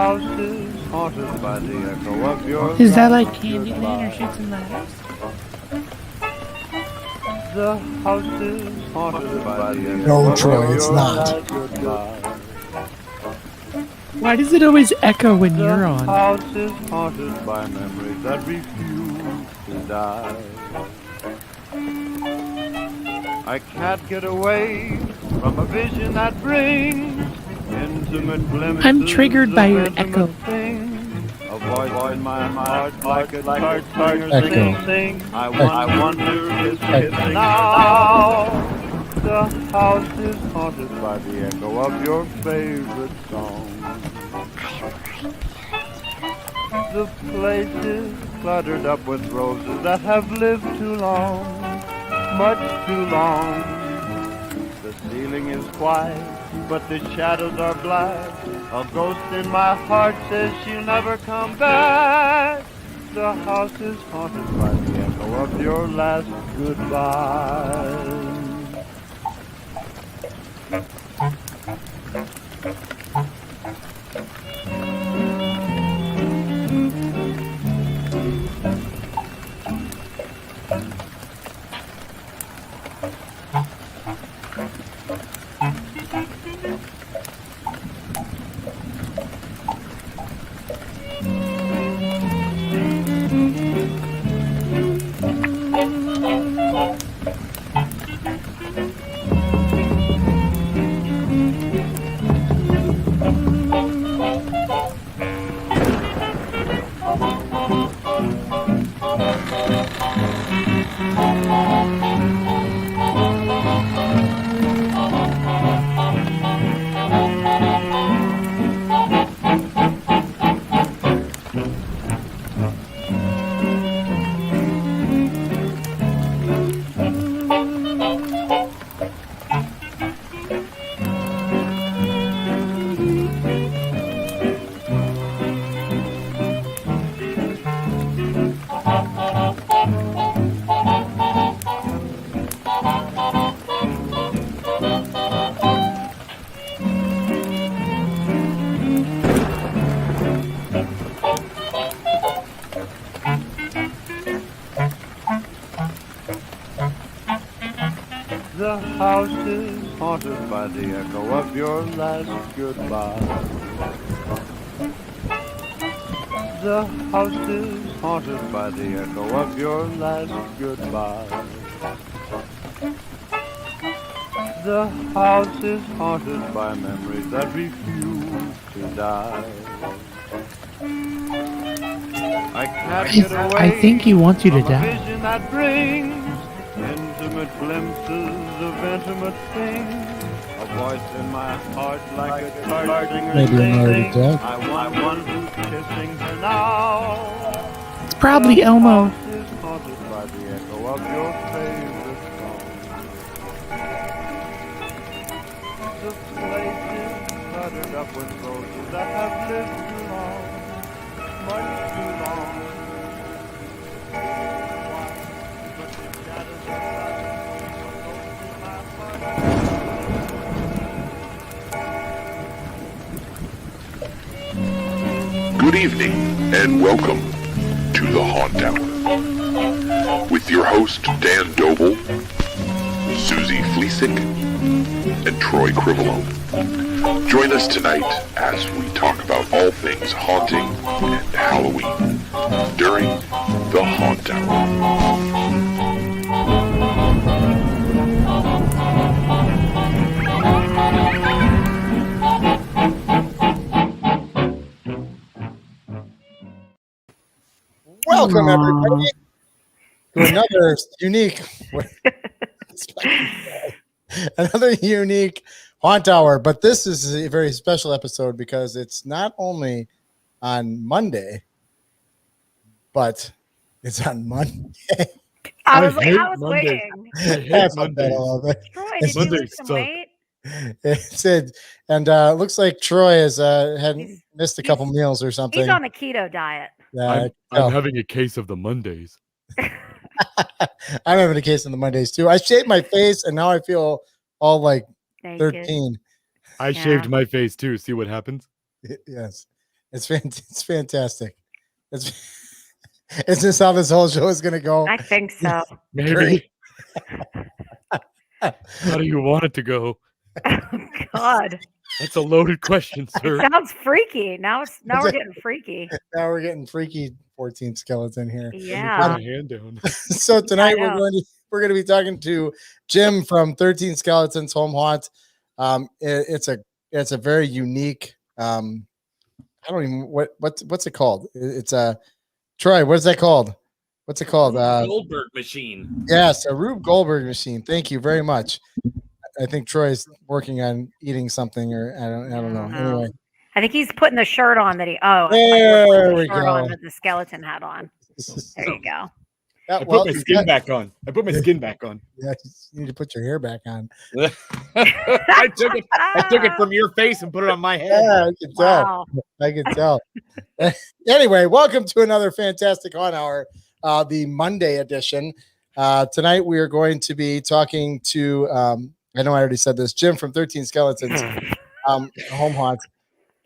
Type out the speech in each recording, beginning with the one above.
house is haunted by the echo of your Is that like Candyland or Shoots and Ladders? The house is haunted by the echo No, of Troy, your it's not. last goodbye. Why does it always echo when The you're on? house is haunted by memories that refuse to die. I can't get away from a vision that brings intimate glimpses. I'm triggered by your echo. A voice in my heart like a chart singer sing. I wonder is kissing now. The house is haunted by the echo of your favorite song. The place is cluttered up with roses that have lived too long, much too long. The ceiling is white, but the shadows are black. A ghost in my heart says she'll never come back. The house is haunted by the echo of your last goodbye. The house is haunted by the echo of your last goodbye. The house is haunted by the echo of your last goodbye. The house is haunted by memories that refuse to die. I can't get away. I think he wants you to from a die. vision that brings intimate glimpses of intimate things. A voice in my heart like a chart singer Maybe I'm already singing. dead. I want who's kissing her now. It's probably Elmo. The house is haunted by the echo of your favorite song. The place is cluttered up with roses that have lived too long, much too long. But the shadows are Good evening and welcome to the Haunt Hour with your host Dan Doble, Susie Fleesick, and Troy Crivolo. Join us tonight as we talk about all things haunting and Halloween during the Haunt Hour. Welcome, everybody, to another unique haunt hour. But this is a very special episode because it's not only on Monday, but it's on Monday. I was waiting. I hate Mondays. Troy, did you lose Mondays some suck. weight? It said, and looks like Troy has missed a couple meals or something. He's on a keto diet. I'm having a case of the Mondays. I'm having a case on the Mondays too. I shaved my face and now I feel all like Naked. 13. I shaved my face too. See what happens? Yes. It's fantastic. Is this how this whole show is going to go? I think so. Maybe. How do you want it to go? Oh, God. That's a loaded question, sir. It sounds freaky. Now we're getting freaky. Now we're getting freaky 14 skeleton here. Yeah. Put my hand down. So tonight I know. we're going to be talking to Jim from 13 Skeletons Home Haunt. It's a very unique I don't even what's it called? It's a Troy, what's that called? What's it called? Goldberg machine. Yes, a Rube Goldberg machine. Thank you very much. I think Troy's working on eating something, or I don't know. Anyway, I think he's putting the shirt on that there we shirt go. on that the skeleton had on. There you go. Yeah, I put my skin back on. I put my skin back on. Yeah, you need to put your hair back on. I took it from your face and put it on my head. Yeah, I can tell. Wow. I can tell. Anyway, welcome to another fantastic on hour, the Monday edition. Tonight we are going to be talking to I know I already said this, Jim from 13 Skeletons Home Haunt.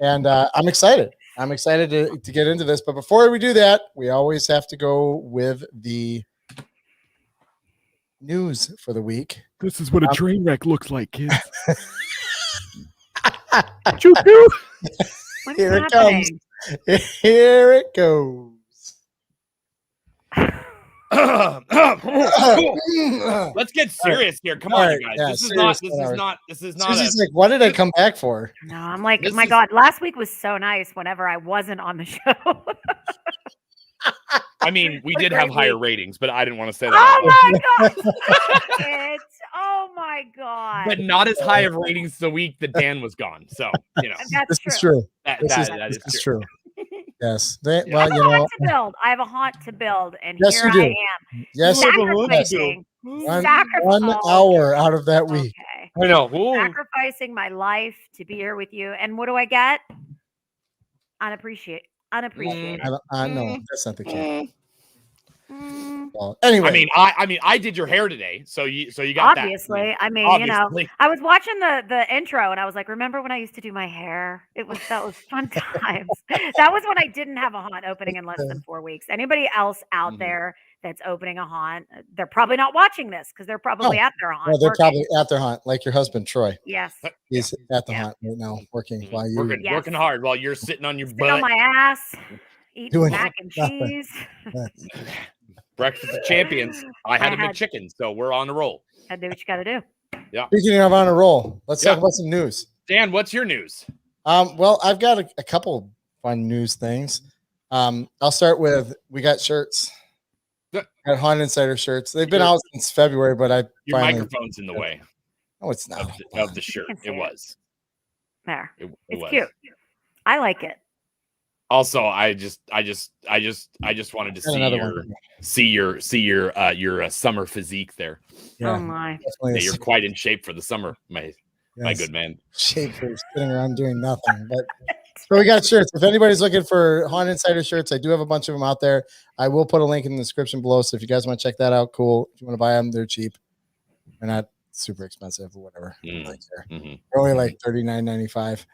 And I'm excited. I'm excited to get into this. But before we do that, we always have to go with the news for the week. This is what a train wreck looks like, kids. Choo-choo. What's Here it happening? Here it goes. Let's get serious here. Come All on, right, you guys. yeah, This is serious not. This is not. Susie's like, what did I come back for? No, I'm like, This my is- God, last week was so nice whenever I wasn't on the show. I mean, we What a did have great higher week. ratings, but I didn't want to say Oh that. my God. Oh my God. But not as high of ratings the week that Dan was gone. So you know That's This true. is true. that This is true. Yes. Well, I have you a know, haunt to build. I have a haunt to build, and Yes, here you do. I am. yes, Sacrificing. one Sacrifice- hour out of that week. Okay. I know. Ooh. Sacrificing my life to be here with you. And what do I get? Unappreciated. I know that's not the case. Mm, Well, anyway, I mean, I did your hair today, so you got obviously. that. I mean, Obviously. I was watching the intro and I was like, remember when I used to do my hair? That was fun times. That was when I didn't have a haunt opening in less than 4 weeks. Anybody else out Mhm. there that's opening a haunt, they're probably not watching this because they're probably at their haunt. well, they're working. probably at their haunt, like your husband Troy. Yes. He's at the Yeah. haunt right now, working while you. Working, Yes. working hard while you're sitting on your Sitting on butt. my ass, eating Doing mac and nothing. cheese. Breakfast of champions. I had I a had- McChicken, so we're on a roll. Gotta do what you gotta do. Speaking of on a roll, let's Yeah. talk about some news. Dan, what's your news? Well, I've got a couple fun news things. I'll start with we got shirts. Yeah. Got Haunt Insider shirts. They've been out since February, but I Your finally. microphone's in the way No, it's not. of the shirt. can see It it. was. There. It It's was. cute. I like it. Also, I just wanted to Got another see your summer physique there. Yeah, Oh my. definitely Yeah, you're quite in shape for the summer, my yes, good man. shape for sitting around doing nothing. But so we got shirts. If anybody's looking for Haunt Insider shirts, I do have a bunch of them out there. I will put a link in the description below. So if you guys want to check that out, cool. If you want to buy them, they're cheap. They're not super expensive or whatever. Mm. Like they're Mhm. only like $39.95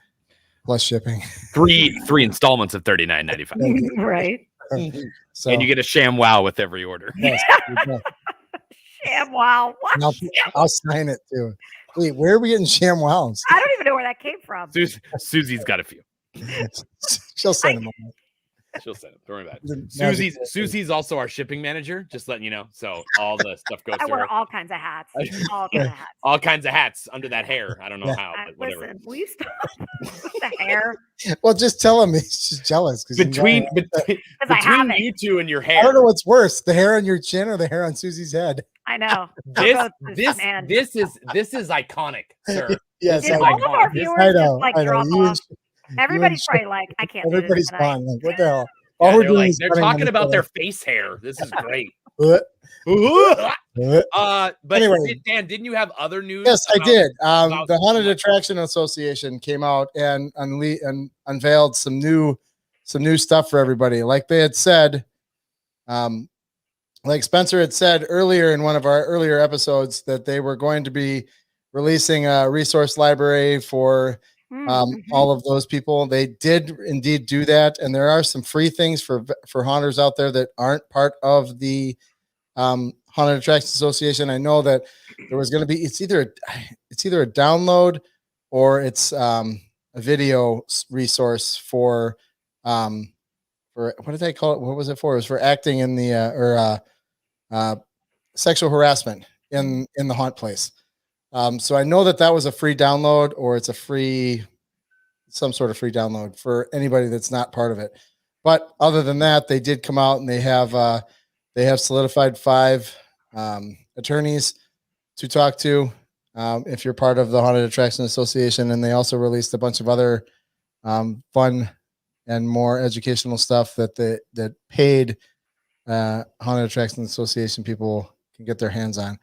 plus shipping. Three installments of $39.95, Right. So and you get a sham wow with every order. yes, you go. ShamWow. What? And I'll sign it too. Wait, where are we getting ShamWows? I don't even know where that came from. Susie's got a few. She'll send them. all. She'll send them. Don't worry about it. Magic- Susie's also our shipping manager. Just letting you know. So all the stuff goes I to wear her. all kinds of hats. All kinds of hats. All kinds of hats under that hair. I don't know Yeah. how, but whatever. Listen, will you stop with the hair? Well, just tell him he's just jealous because Between I have it. you two and your I hair. don't know what's worse, the hair on your chin or the hair on Susie's head. I know. This Both is- man. this is iconic, sir. Yes, Did is all of iconic. our This- viewers I just know. like I know. drop You off? and- Everybody's you probably like, I can't do everybody's this tonight. gone. Like, what the hell? Yeah, All we're they're doing like, is they're spending talking money about for their face hair. This is great. that. But Anyway. Dan, didn't you have other news? Yes, I about- did. about- The Haunted Attraction Association came out and unveiled some new stuff for everybody. Like they had said, like Spencer had said earlier in one of our earlier episodes, that they were going to be releasing a resource library for All of those people, they did indeed do that, and there are some free things for haunters out there that aren't part of the Haunted Attractions Association. I know that there was going to be it's either a download or it's a video resource for what did they call it? What was it for? It was for acting in the sexual harassment in the haunt place. So I know that was a free download, or it's some sort of free download for anybody that's not part of it. But other than that, they did come out and they have solidified 5 attorneys to talk to if you're part of the Haunted Attraction Association, and they also released a bunch of other fun and more educational stuff that paid Haunted Attraction Association people can get their hands on.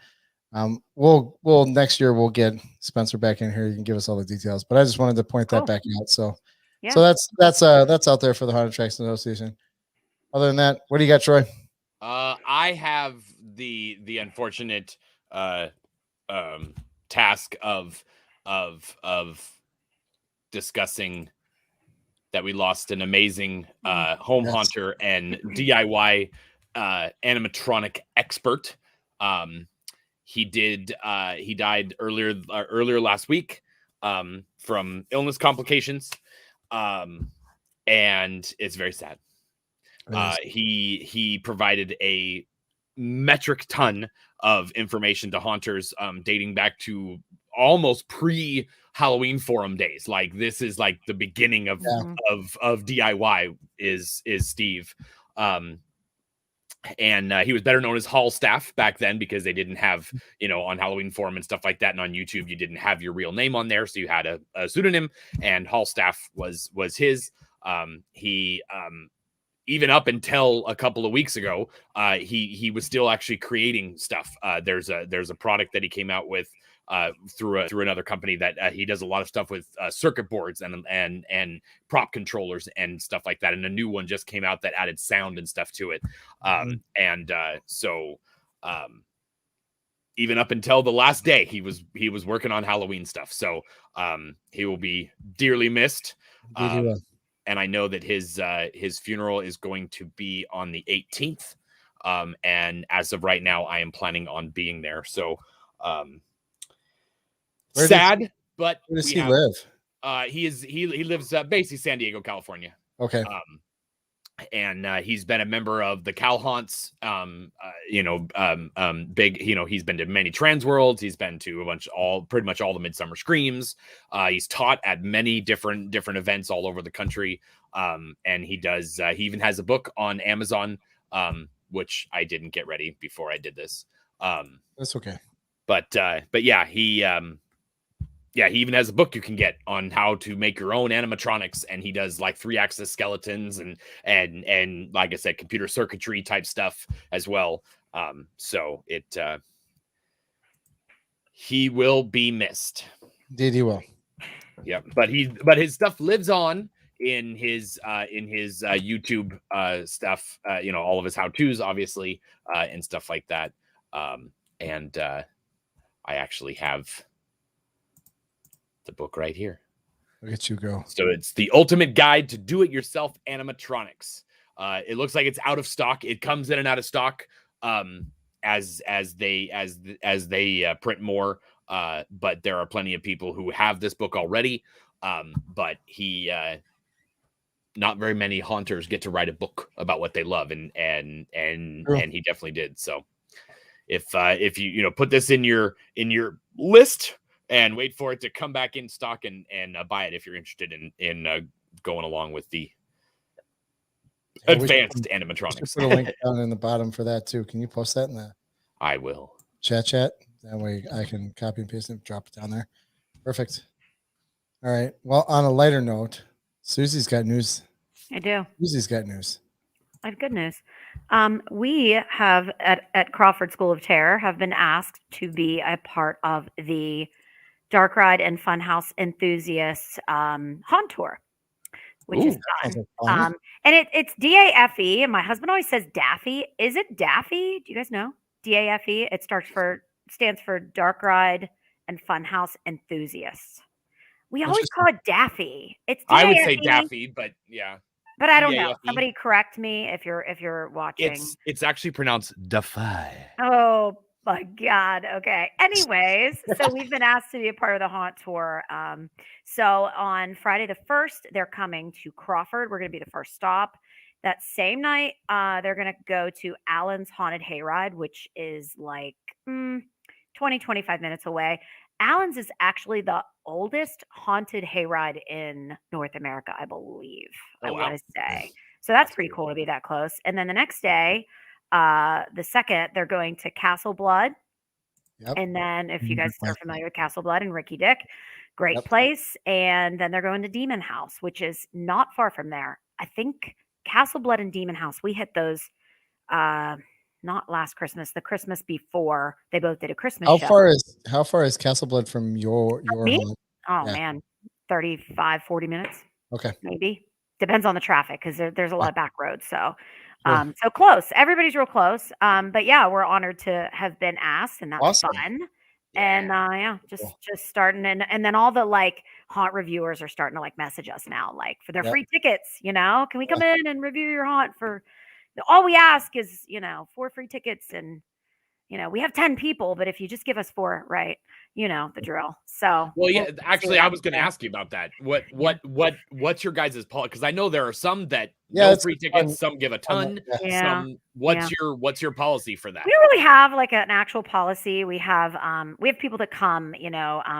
We'll next year we'll get Spencer back in here. You can give us all the details, but I just wanted to point that back out. So that's out there for the Haunted Attraction Association. Other than that, what do you got, Troy? I have the unfortunate task of discussing that we lost an amazing home haunter and DIY animatronic expert. He died earlier last week from illness complications, and it's very sad. He provided a metric ton of information to haunters dating back to almost pre-Halloween forum days. Like, this is like the beginning of DIY is Steve. And he was better known as Hall Staff back then, because they didn't have, on Halloween forum and stuff like that, and on YouTube you didn't have your real name on there, so you had a pseudonym, and Hall Staff was his. He even up until a couple of weeks ago, he was still actually creating stuff. There's a product that he came out with through another company that he does a lot of stuff with circuit boards and prop controllers and stuff like that. And a new one just came out that added sound and stuff to it. So even up until the last day, he was working on Halloween stuff. So he will be dearly missed. And I know that his funeral is going to be on the 18th. And as of right now, I am planning on being there. So sad, but where does he live? He lives basically San Diego, California. Okay. And he's been a member of the Cal Haunts, big, he's been to many Trans Worlds. He's been to pretty much all the Midsummer Screams. He's taught at many different events all over the country. And he even has a book on Amazon, which I didn't get ready before I did this. That's okay. But yeah, he even has a book you can get on how to make your own animatronics, and he does like 3-axis skeletons and like I said, computer circuitry type stuff as well. So he will be missed. Indeed, he will. Yeah, but his stuff lives on in his YouTube stuff. All of his how-tos, obviously, and stuff like that. And I actually have the book right here. Look at you go. So it's the ultimate guide to do-it-yourself animatronics. It looks like it's out of stock. It comes in and out of stock as they print more. But there are plenty of people who have this book already. But not very many haunters get to write a book about what they love, and he definitely did. So if you put this in your list and wait for it to come back in stock and buy it if you're interested in going along with the advanced animatronics. Put a link down in the bottom for that too. Can you post that in the? I will. Chat. That way I can copy and paste it and drop it down there. Perfect. All right. Well, on a lighter note, Susie's got news. I do. Susie's got news. I have good news. We have at Crawford School of Terror have been asked to be a part of the Dark Ride and Funhouse Enthusiasts Haunt Tour, which is fun. And it's DAFE, and my husband always says Daffy. Is it Daffy? Do you guys know? DAFE. It stands for Dark Ride and Funhouse Enthusiasts. We always Interesting. call it Daffy. It's I would say DAFE, Daffy, but yeah, but I don't know. DAFE. Somebody correct me if you're watching. It's actually pronounced defy. Oh my God. Okay. Anyways, so we've been asked to be a part of the haunt tour. So on Friday the 1st, they're coming to Crawford. We're going to be the first stop. That same night, they're going to go to Allen's Haunted Hayride, which is like 20, 25 minutes away. Allen's is actually the oldest haunted hayride in North America, I believe. Oh, I wow. want to say. So that's That's pretty cool. cool to be that close. And then the next day, the second, they're going to Castle Blood. Yep. And then if you guys Mhm. are familiar with Castle Blood and Ricky Dick, great Yep. place. And then they're going to Demon House, which is not far from there. I think Castle Blood and Demon House, we hit those not last Christmas, the Christmas before. They both did a Christmas How show. far is Castle Blood from your Me? home? Oh Yeah. man, 35, 40 minutes. Okay. Maybe. Depends on the traffic because there's a lot of back roads. So Sure. so close. Everybody's real close. But yeah, we're honored to have been asked, and that's Awesome. fun. And yeah, Cool. just starting, and then all the like haunt reviewers are starting to like message us now, like for their Yep. free tickets. Can we come in and review your haunt for? All we ask is 4 free tickets, and we have 10 people, but if you just give us 4, right? The drill. So Well, yeah, we'll see actually, what I was going to happens ask you about that. What's your guys' policy? Because I know there are some that Yeah, no it's free fun. tickets, some give a ton. Yeah. there. Yeah. Some what's your policy for that? We don't really have like an actual policy. We have people that come,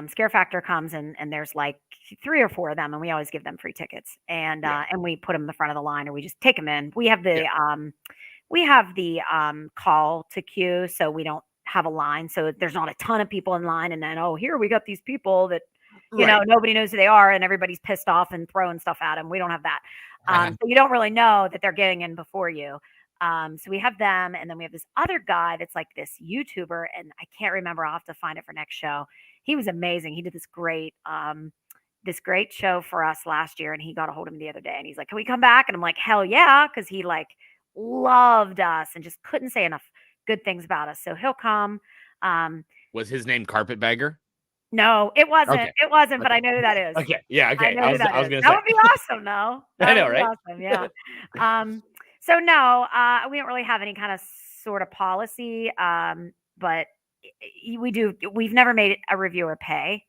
Scare Factor comes and there's like 3 or 4 of them, and we always give them free tickets, and Yeah. and we put them in the front of the line, or we just take them in. We have the call to queue, so we don't have a line, so there's not a ton of people in line, and then here we got these people that Right. nobody knows who they are, and everybody's pissed off and throwing stuff at them. We don't have that. So you don't really know that they're getting in before you. So we have them, and then we have this other guy that's like this YouTuber, and I can't remember. I'll have to find it for next show. He was amazing. He did this great show for us last year, and he got a hold of me the other day, and he's like, "Can we come back?" And I'm like, "Hell yeah," because he like loved us and just couldn't say enough good things about us. So he'll come. Was his name Carpetbagger? No, it wasn't. Okay. It wasn't, but I know who that is. Okay. Yeah. I Okay. know I who was that is. going to That say. would be awesome, though. I That know, would be right? awesome, yeah. So no, we don't really have any kind of sort of policy, but we do. We've never made a reviewer pay,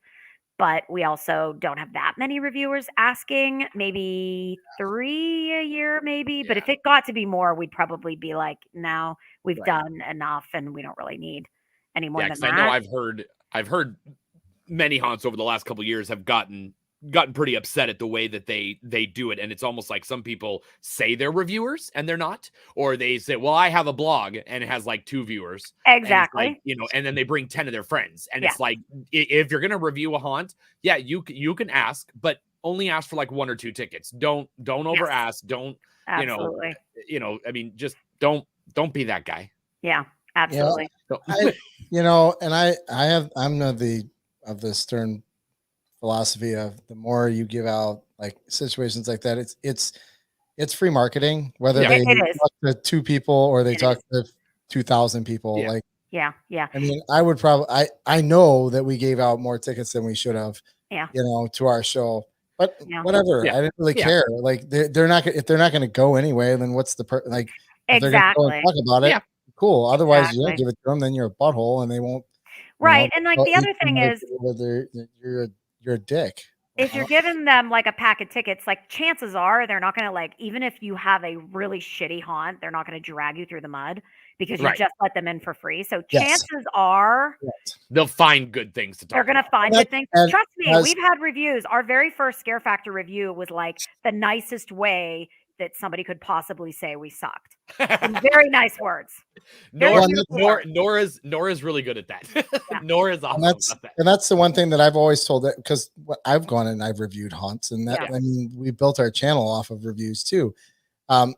but we also don't have that many reviewers asking. Maybe 3 a year, maybe. But if it got to be more, we'd probably be like, no, we've Right. done enough, and we don't really need any more Yeah, than because that. I know I've heard many haunts over the last couple of years have gotten pretty upset at the way that they do it, and it's almost like some people say they're reviewers and they're not, or they say, well, I have a blog and it has like 2 viewers, Exactly. and it's like, and then they bring 10 of their friends, and Yeah. it's like, if you're gonna review a haunt, yeah, you can ask, but only ask for like 1 or 2 tickets. Don't over ask. Don't Absolutely. I mean, just don't be that guy. Yeah, absolutely. So- I'm of the stern philosophy of the more you give out like situations like that, it's free marketing, whether Yeah. they It is. talk to 2 people or they It talk is. to 2,000 people. Yeah. Like, Yeah. I mean, I would probably, I know that we gave out more tickets than we should have, Yeah. To our show, but Yeah. whatever. Yeah. I didn't really Yeah. care. Like they're not, if they're not going to go anyway, then what's the, like, if they're going to go Exactly. and talk about it, Yeah. cool. Otherwise you don't Exactly. give it to them, then you're a butthole and they won't. Right. And like the they'll other eat thing another is, people whether you're a dick. if you're giving them like a pack of tickets, like chances are they're not going to like, even if you have a really shitty haunt, they're not going to drag you through the mud because you Right. just let them in for free. So Yes. chances are They'll find good things to talk they're going to about. find And good things. and Trust me, as- we've had reviews. Our very first Scare Factor review was like the nicest way that somebody could possibly say we sucked. In very nice words. Nora, Very beautiful. Nora's really good at that. Yeah. Nora's awesome about that. And that's the one thing that I've always told it, because I've gone and I've reviewed haunts, and that, Yeah. I mean, we built our channel off of reviews too. The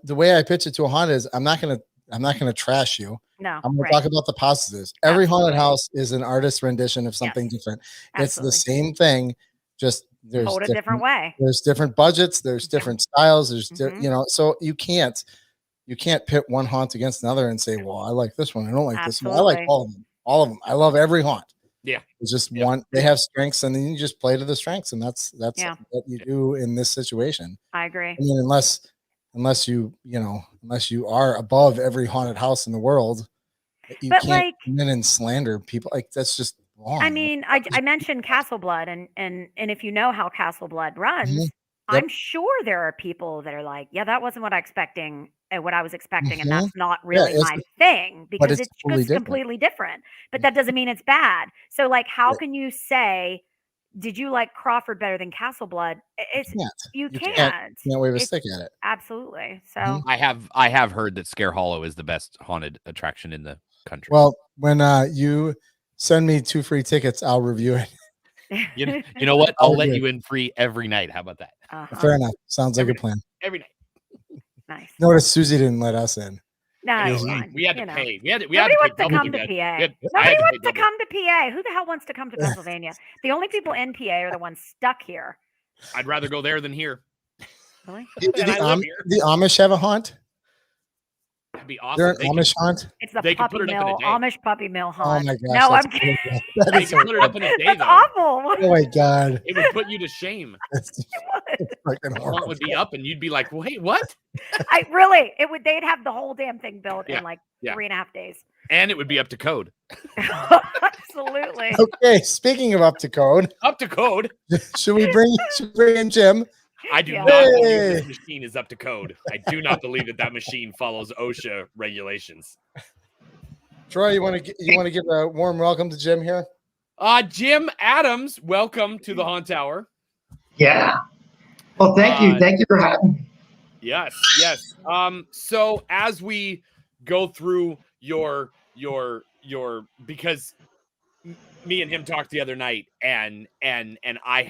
way I pitch it to a haunt is I'm not gonna trash you. No. I'm gonna right. talk about the positives. Every haunted Absolutely. house is an artist's rendition of something different. It's the Absolutely. same thing, just there's Told a different way. there's different budgets, there's different styles, there's Mhm. so you can't pit one haunt against another and say, well, I like this one, I don't like this one. I like Absolutely. all of them. I love every haunt. Yeah. It's just Yeah. one. They have strengths, and then you just play to the strengths, and that's Yeah. what you do in this situation. I agree. I mean, unless you are above every haunted house in the world, you But, can't like, come in and slander people. Like, that's just wrong. I mean, I mentioned Castle Blood, and if you know how Castle Blood runs, Mhm. Yep. I'm sure there are people that are like, yeah, that wasn't what I was expecting, and Mhm. that's not Yeah, really my thing, because it's it's totally just different. completely different. But that doesn't mean it's bad. So, like, how Right. can you say, did you like Crawford better than Castle Blood? It's you You can't. can't wave a It's stick at it. absolutely. So Mhm. I have heard that Scare Hollow is the best haunted attraction in the country. Well, when you send me 2 free tickets, I'll review it. you know what? I'll let you in free every night. How about that? Fair enough. Sounds like Every a plan. Every night. Nice. Notice Susie didn't let us in. No, I it's know, fine. we had to You know. pay. We had to Nobody pay wants to double come to get- PA. we had- I Nobody had to pay wants to double. come to PA. Who the hell wants to come to Pennsylvania? The only people in PA are the ones stuck here. I'd rather go there than here. Really? And I live here. The Amish have a haunt? That'd be They're awesome. an Amish haunt? It's the They could puppy put it up in a mill, day. Amish puppy mill Oh haunt. my gosh. No, I'm that's kidding. horrible. That They is could put it up in a day, That's though. awful. Oh my god. It would put you to shame. That's freaking The haunt horrible. would be up, and you'd be like, "Wait, what?" They'd have the whole damn thing built Yeah, in like yeah. 3.5 days. And it would be up to code. Absolutely. Okay, speaking of up to code, Up to code. should we bring in Jim? I do Yeah. not believe Hey. this machine is up to code. I do not believe that machine follows OSHA regulations. Troy, you want to give a warm welcome to Jim here? Jim Adams, welcome to the Haunt Tower. Yeah. Well, thank you. Thank you for having me. Yes, yes. So as we go through your because me and him talked the other night, and I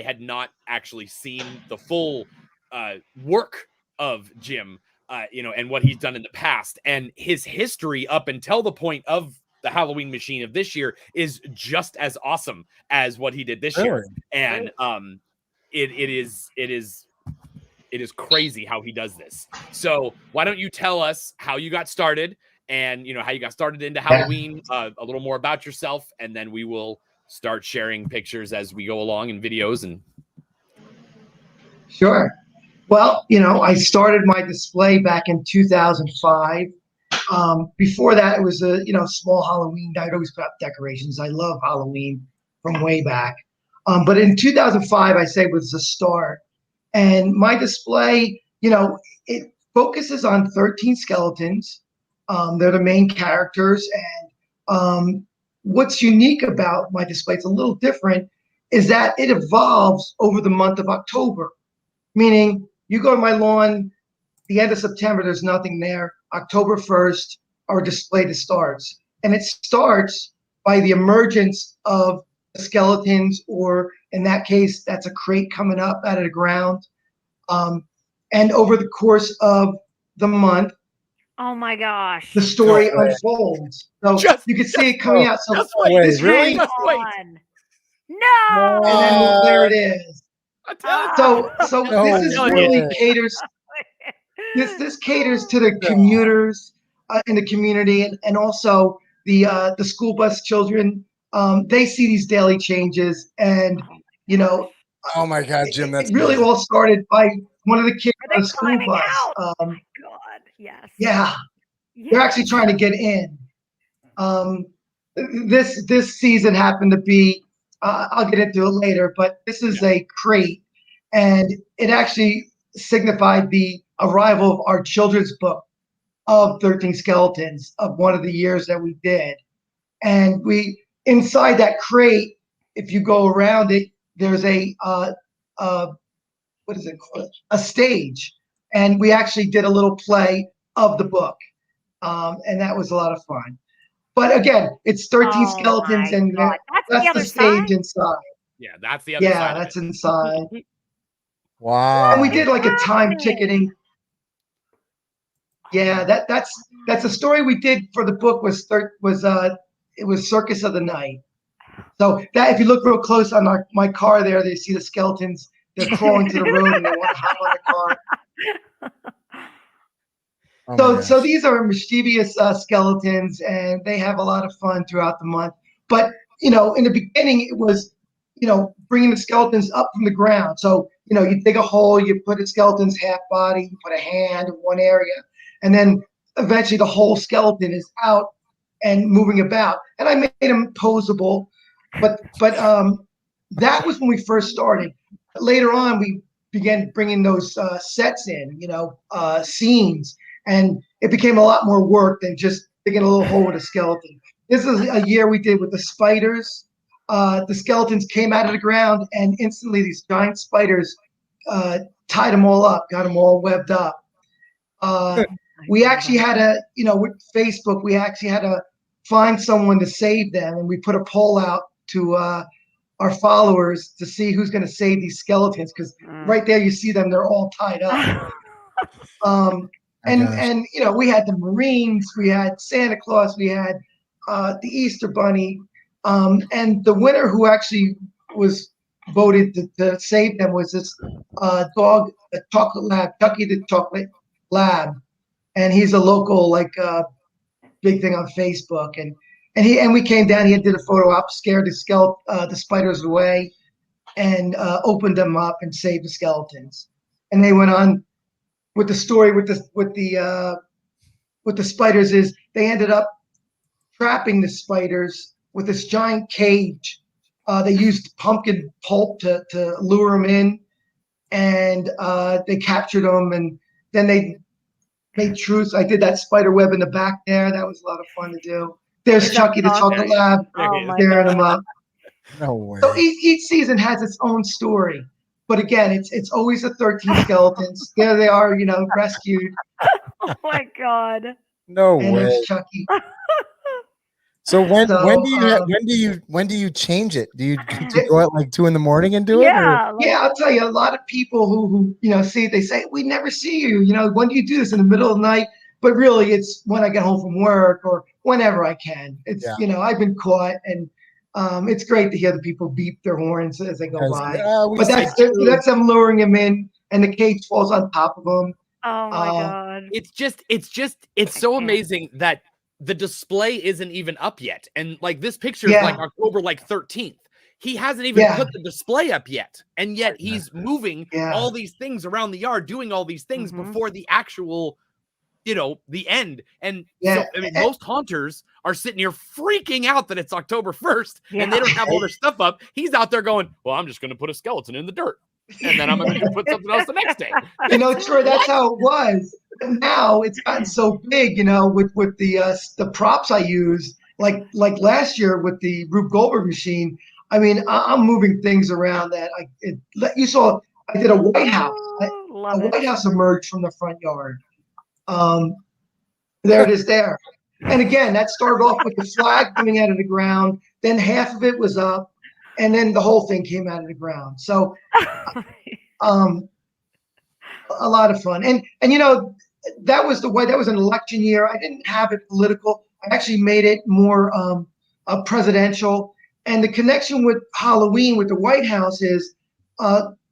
had not actually seen the full work of Jim, and what he's done in the past, and his history up until the point of the Halloween machine of this year is just as awesome as what he did this year. And it is crazy how he does this. So why don't you tell us how you got started, and how you got started into Halloween, a little more about yourself, and then we will start sharing pictures as we go along and videos. And Sure. Well, I started my display back in 2005. Before that, it was a small Halloween night. I always put up decorations. I love Halloween from way back. But in 2005, I say was the start. And my display, it focuses on 13 skeletons. They're the main characters. And what's unique about my display, it's a little different, is that it evolves over the month of October. Meaning, you go to my lawn, the end of September, there's nothing there. October 1st, our display starts. And it starts by the emergence of skeletons, or in that case, that's a crate coming up out of the ground. And over the course of the month, Oh my gosh. the story unfolds. So you can see it coming out. So this really? On. No. and then there it is. So No this is way. really caters. This caters to the commuters in the community, and also the school bus children. They see these daily changes, and Oh my god, Jim, that's it really amazing. all started by one of the kids Are on they the school climbing bus. out? Oh my God. Yes. Yeah, they're actually trying to get in. This season happened to be. I'll get into it later, but this is a crate, and it actually signified the arrival of our children's book of 13 Skeletons of one of the years that we did. And we inside that crate, if you go around it, there's a what is it called? A stage, and we actually did a little play of the book, and that was a lot of fun. But again, it's 13 skeletons, and that's the stage inside. Yeah, that's the other side. Yeah, that's inside. Wow. And we did like a time ticketing. Yeah, that's a story we did for the book it was Circus of the Night. So that if you look real close on my car there, they see the skeletons. They're crawling to the road and they want to hop on the car. So these are mischievous skeletons, and they have a lot of fun throughout the month. But in the beginning, it was, bringing the skeletons up from the ground. So, you dig a hole, you put a skeleton's half body, you put a hand in one area, and then eventually the whole skeleton is out and moving about. And I made them posable, but that was when we first started. Later on, we began bringing those sets in, scenes, and it became a lot more work than just digging a little hole with a skeleton. This is a year we did with the spiders. The skeletons came out of the ground, and instantly these giant spiders tied them all up, got them all webbed up. We actually had with Facebook, we actually had to find someone to save them, and we put a poll out to our followers to see who's going to save these skeletons, because right there you see them, they're all tied up. And we had the Marines, we had Santa Claus, we had the Easter Bunny, and the winner who actually was voted to save them was this dog, a chocolate lab, Chucky the Chocolate Lab, and he's a local big thing on Facebook, and we came down. He did a photo op, scared the spiders away, and opened them up and saved the skeletons. And they went on with the story with the spiders. Is they ended up trapping the spiders with this giant cage. They used pumpkin pulp to lure them in, and they captured them, and then they made truce. I did that spider web in the back there. That was a lot of fun to do. There's Chucky the Chocolate Lab, scaring them up. No way. So each season has its own story. But again, it's always the 13 skeletons. There they are, rescued. Oh my God. No and way. There's Chucky. So when do you change it? Do you go at like 2 a.m. and do it? Yeah. Yeah, I'll tell you, a lot of people who see it, they say, we never see you. When do you do this? In the middle of the night? But really, it's when I get home from work or whenever I can. It's I've been caught, and it's great to hear the people beep their horns as they go by. But that's them luring him in, and the cage falls on top of them. Oh my God. It's so amazing that the display isn't even up yet. And like this picture is like October 13th. He hasn't even put the display up yet. And yet he's moving all these things around the yard, doing all these things before the actual, the end. And so, I mean, most haunters are sitting here freaking out that it's October 1st and they don't have all their stuff up. He's out there going, well, I'm just going to put a skeleton in the dirt. And then I'm going to put something else the next day. Troy, that's how it was. Now it's gotten so big, with the props I use, like last year with the Rube Goldberg machine. I mean, I'm moving things around that you saw. I did a White House. White House emerged from the front yard. There it is there. And again, that started off with the flag coming out of the ground. Then half of it was up, and then the whole thing came out of the ground. So, a lot of fun. And that was that was an election year. I didn't have it political. I actually made it more presidential. And the connection with Halloween with the White House is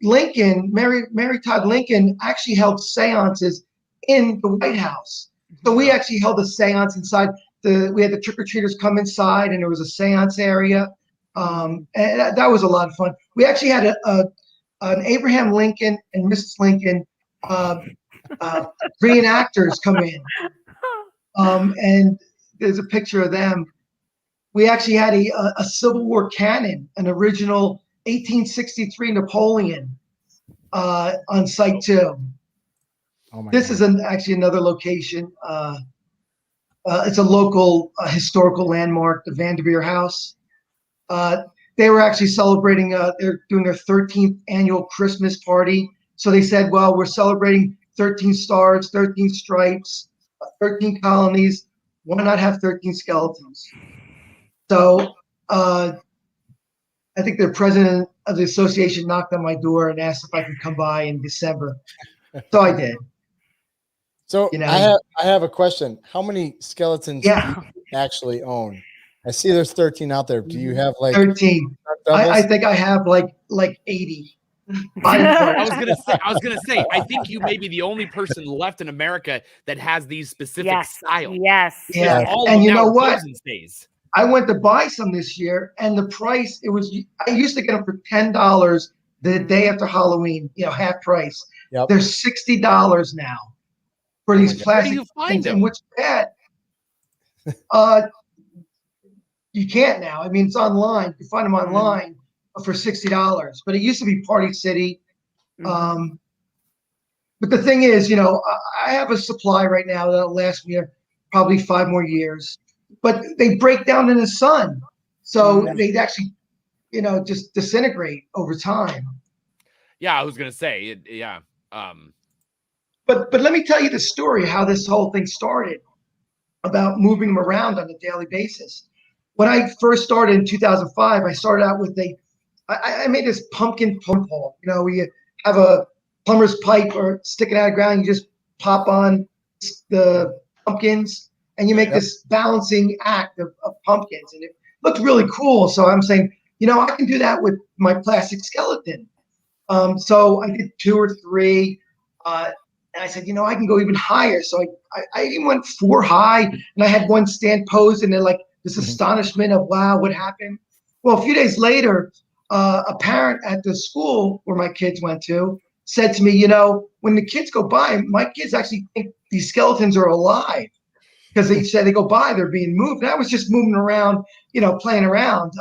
Lincoln, Mary Todd Lincoln actually held seances in the White House. So we actually held a seance inside. We had the trick-or-treaters come inside, and there was a seance area. And that was a lot of fun. We actually had an Abraham Lincoln and Mrs. Lincoln reenactors come in. And there's a picture of them. We actually had a Civil War cannon, an original 1863 Napoleon on site too. This is actually another location. It's a local historical landmark, the Vanderveer House. They were actually celebrating, they're doing their 13th annual Christmas party. So they said, well, we're celebrating 13 stars, 13 stripes, 13 colonies. Why not have 13 skeletons? So I think the president of the association knocked on my door and asked if I could come by in December. So I did. So I have a question. How many skeletons do you actually own? I see there's 13 out there. Do you have like 13? I think I have like 80. I was gonna say, I think you may be the only person left in America that has these specific styles. Yes. Yeah. All and of you them know now what? Stays. I went to buy some this year, and the price I used to get them for $10 the day after Halloween, half price. Yep. They're $60 now for Oh my these God. Where do plastic you find things. them? And what's bad, you can't now. I mean, it's online. You find them online for $60, but it used to be Party City. But the thing is, I have a supply right now that'll last me probably 5 more years. But they break down in the sun, so they actually, just disintegrate over time. Yeah, I was gonna say, yeah. But let me tell you the story how this whole thing started about moving them around on a daily basis. When I first started in 2005, I started out with I made this pumpkin pump hole. Where you have a plumber's pipe or sticking out of the ground, you just pop on the pumpkins, and you make this balancing act of pumpkins, and it looked really cool. So I'm saying, I can do that with my plastic skeleton. So I did 2 or 3, and I said, I can go even higher. So I even went 4 high, and I had one stand posed, and then like this astonishment of, wow, what happened? Well, a few days later, a parent at the school where my kids went to said to me, when the kids go by, my kids actually think these skeletons are alive, because they said they go by, they're being moved. And I was just moving around, playing around.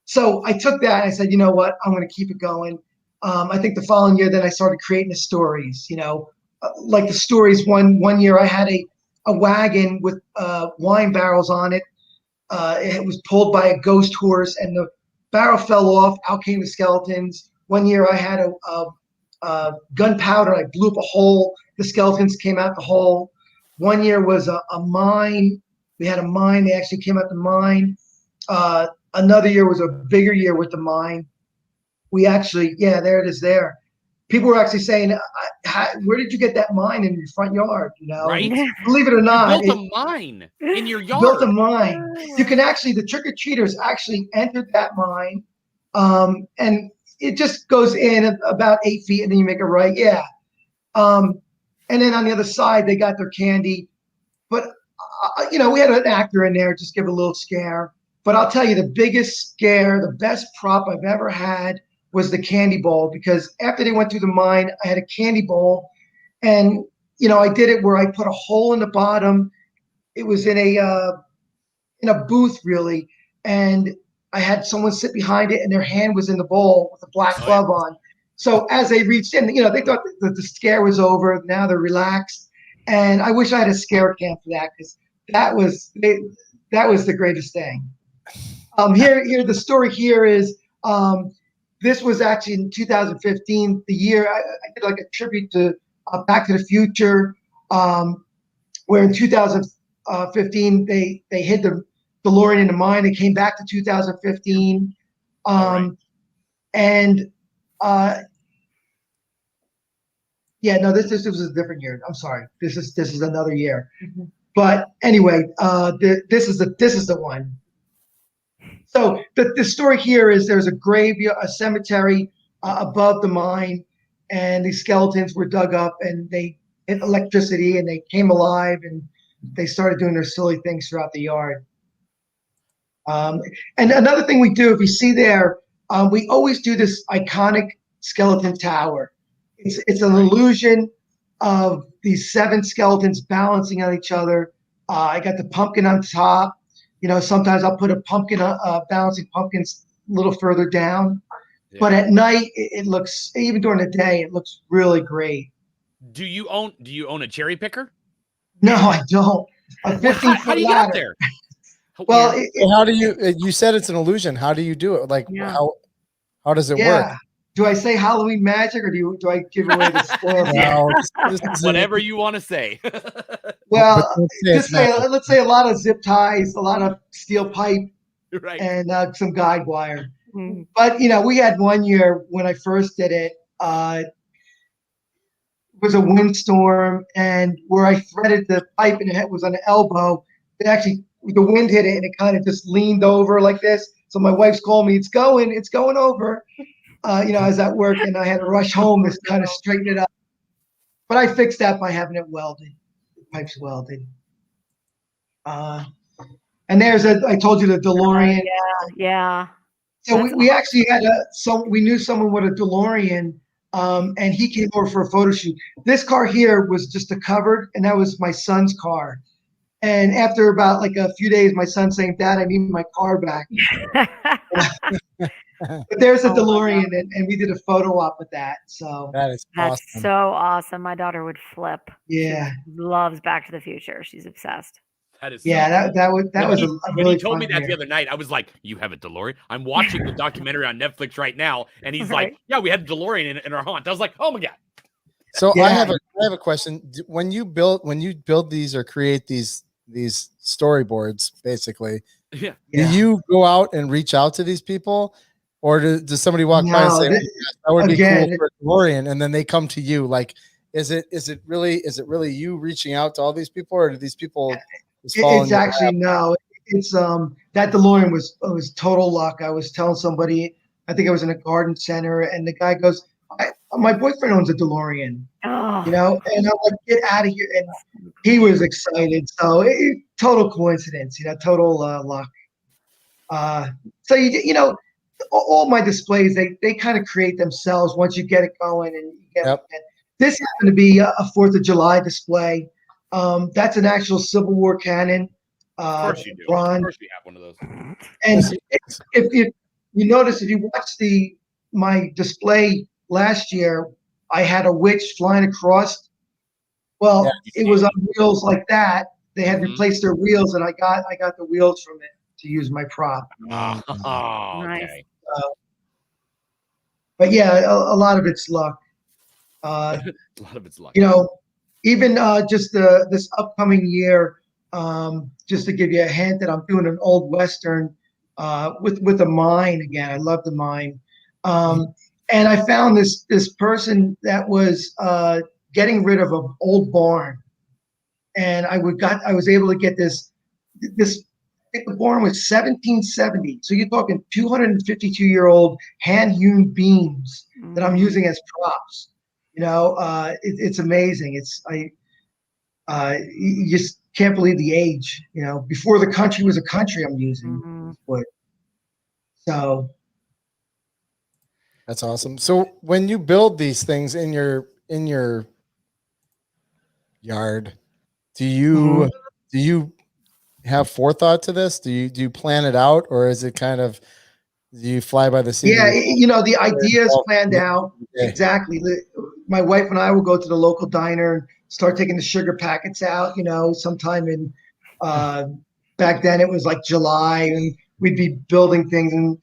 So I took that and I said, you know what, I'm going to keep it going. I think the following year, then I started creating the stories, like the stories. One year I had a wagon with wine barrels on it. It was pulled by a ghost horse, and the barrel fell off. Out came the skeletons. One year I had a gunpowder. I blew up a hole. The skeletons came out the hole. One year was a mine. We had a mine. They actually came out the mine. Another year was a bigger year with the mine. We actually, there it is there. People were actually saying, where did you get that mine in your front yard? Right. Believe it or not. You built a mine in your yard. Built a mine. You can actually, the trick-or-treaters actually entered that mine. And it just goes in about 8 feet, and then you make a right. Yeah. And then on the other side, they got their candy. But, we had an actor in there, just give a little scare. But I'll tell you, the biggest scare, the best prop I've ever had was the candy bowl, because after they went through the mine, I had a candy bowl, and, I did it where I put a hole in the bottom. It was in a booth, really. And I had someone sit behind it, and their hand was in the bowl with a black glove on. So as they reached in, they thought that the scare was over. Now they're relaxed. And I wish I had a scare cam for that, because that was the greatest thing. Here, the story here is, this was actually in 2015, the year I did like a tribute to Back to the Future, where in 2015 they hid the DeLorean in the mine. They came back to 2015, and this was a different year. I'm sorry. This is another year. But anyway, this is the one. So the story here is there's a graveyard, a cemetery above the mine, and these skeletons were dug up, and they hit electricity, and they came alive, and they started doing their silly things throughout the yard. And another thing we do, if you see there, we always do this iconic skeleton tower. It's an illusion of these 7 skeletons balancing on each other. I got the pumpkin on top. Sometimes I'll put a pumpkin, balancing pumpkins a little further down. Yeah. But at night, it looks, even during the day, it looks really great. Do you own a cherry picker? No, I don't. A 15-foot how do you ladder. get up there? Well, how do you said it's an illusion. How do you do it? Like, how does it work? Do I say Halloween magic, or do I give away the spoils? No, whatever you want to say. Well, let's say a lot of zip ties, a lot of steel pipe, right, and some guide wire. Mm-hmm. But we had one year when I first did it. It was a windstorm, and where I threaded the pipe and it was on the elbow, the wind hit it, and it kind of just leaned over like this. So my wife's calling me, it's going over. I was at work, and I had to rush home to kind of straighten it up. But I fixed that by having it welded. The pipe's welded. And I told you the DeLorean. Yeah. So That's we actually had we knew someone with a DeLorean, and he came over for a photo shoot. This car here was just a covered, and that was my son's car. And after about like a few days, my son saying, "Dad, I need my car back." But there's a Oh my DeLorean, and we did a photo op with that. So That is That's awesome. so awesome. My daughter would flip. yeah, She loves Back to the Future. She's obsessed. That is so yeah, cool. that was a When really he told fun me that the year. other night, I was like, "You have a DeLorean?" I'm watching the documentary on Netflix right now, and he's Right. like, "Yeah, we had a DeLorean in our haunt." I was like, "Oh my god!" So Yeah. I have a question. When you build these or create these storyboards, basically, Yeah. do Yeah. you go out and reach out to these people, or does somebody walk by and No, say, "Oh, yes, that would be cool again, for a DeLorean," and then they come to you? Like, is it really you reaching out to all these people, or do these people just fall in It's your actually no. It's that DeLorean was total luck. I was telling somebody, I think I was in a garden center, and the guy goes, "My boyfriend owns a DeLorean," Oh, and I'm like, "Get out of here!" And he was excited. So total coincidence, total luck. So all my displays they kind of create themselves once you get it going and you get Yep. it. This happened to be a 4th of July display. That's an actual Civil War cannon. Of course you do. Of Bronze. course we have one of those. And if you notice, if you watch my display last year, I had a witch flying across. Well, Yeah. it was on wheels like that. They had Mhm. replaced their wheels, and I got the wheels from it to use my prop. Oh, Nice. okay. But yeah, a lot of it's luck. Uh, A lot of it's luck. Even just this upcoming year, just to give you a hint that I'm doing an old Western with a mine again. I love the mine. And I found this person that was getting rid of an old barn. And I was able to get this I think the barn was 1770. So you're talking 252-year-old hand-hewn beams that I'm using as props. It's amazing. You just can't believe the age. Before the country was a country, I'm using wood. So That's awesome. So when you build these things in your yard, do you have forethought to this? Do you plan it out, or is it kind of, do you fly by the seat? yeah, of the idea is planned your out. day? Exactly. My wife and I will go to the local diner and start taking the sugar packets out. Sometime in back then it was like July, and we'd be building things, and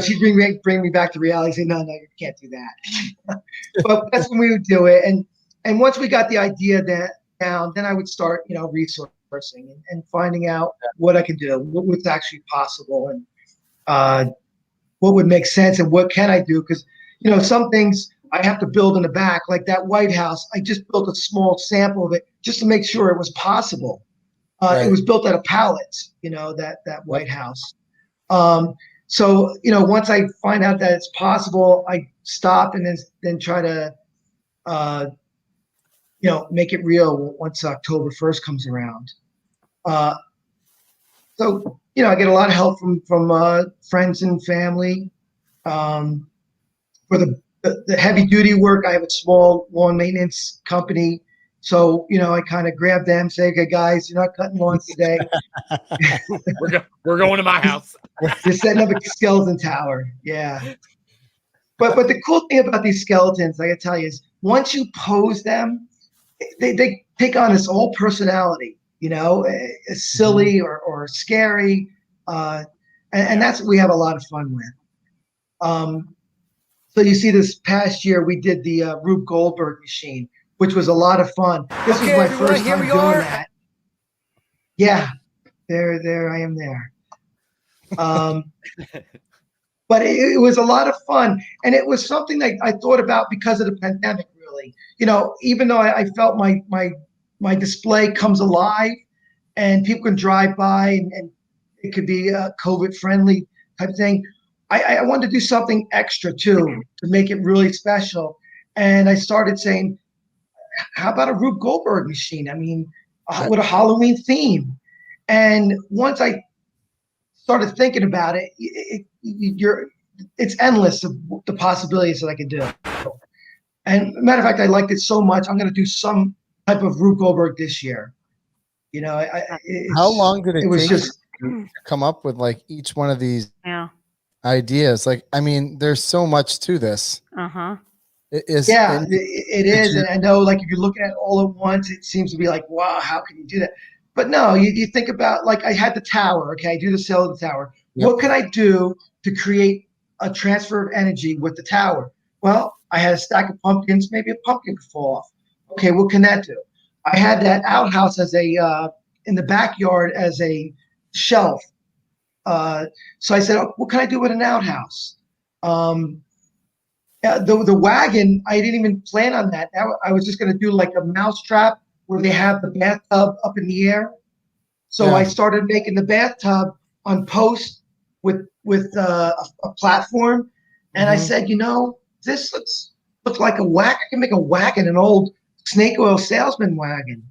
she'd bring me back to reality. Say, no, you can't do that. But that's when we would do it, and once we got the idea down, then I would start resourcing and finding out what I could do, what's actually possible, and what would make sense, and what can I do? Because some things I have to build in the back, like that White House. I just built a small sample of it just to make sure it was possible. It was built out of pallets, that White House. So once I find out that it's possible, I stop and then try to make it real once October 1st comes around. So I get a lot of help from friends and family. For the heavy duty work, I have a small lawn maintenance company. So I kind of grab them, say, "Okay, guys, you're not cutting lawns today. We're going to my house." You're setting up a skeleton tower." Yeah. But the cool thing about these skeletons, I gotta tell you, is once you pose them, they take on this whole personality. Silly or scary, and that's what we have a lot of fun with. So you see, this past year we did the Rube Goldberg machine, which was a lot of fun. This was my first time doing that. Yeah, there I am there. But it was a lot of fun, and it was something that I thought about because of the pandemic. Really, even though I felt my display comes alive, and people can drive by, and it could be a COVID friendly type of thing. I wanted to do something extra too to make it really special, and I started saying, "How about a Rube Goldberg machine? I mean, with a Halloween theme?" And once I started thinking about it, it's endless of the possibilities that I could do. And matter of fact, I liked it so much. I'm going to do some type of Rube Goldberg this year. You know, How long did it was take just you to come up with like each one of these Yeah. ideas? Like, I mean, there's so much to this. Uh-huh. It is. yeah, and it is. And I know, like, if you're looking at it all at once, it seems to be like, wow, how can you do that? But no, you think about, like, I had the tower. Okay, I do the sale of the tower. Yep. What could I do to create a transfer of energy with the tower? Well, I had a stack of pumpkins. Maybe a pumpkin could fall off. Okay, what can that do? I had that outhouse as a in the backyard as a shelf. So I said, oh, what can I do with an outhouse? The wagon, I didn't even plan on that. I was just going to do like a mouse trap where they have the bathtub up in the air. So I started making the bathtub on posts with a platform, and I said, you know, this looks like a wagon. I can make a wagon, an old snake oil salesman wagon.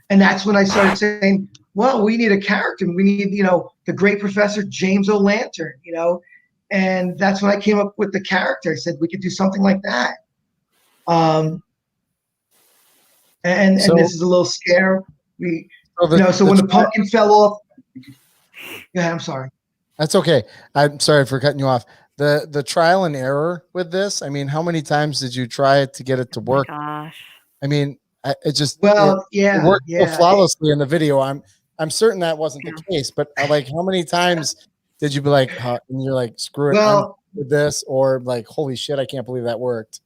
And that's when I started saying, well, we need a character. We need, you know, the great Professor James O'Lantern, you know. And that's when I came up with the character. I said we could do something like that. And this is a little scare. So when the pumpkin fell off. Yeah, I'm sorry. That's okay. I'm sorry for cutting you off. The trial and error with this. I mean, how many times did you try it to get it to work? Oh my gosh. I mean, it just it worked so flawlessly in the video. I'm certain that wasn't the case, but like, how many times did you be like, and you're like, screw it, I'm with this, or like, holy shit, I can't believe that worked?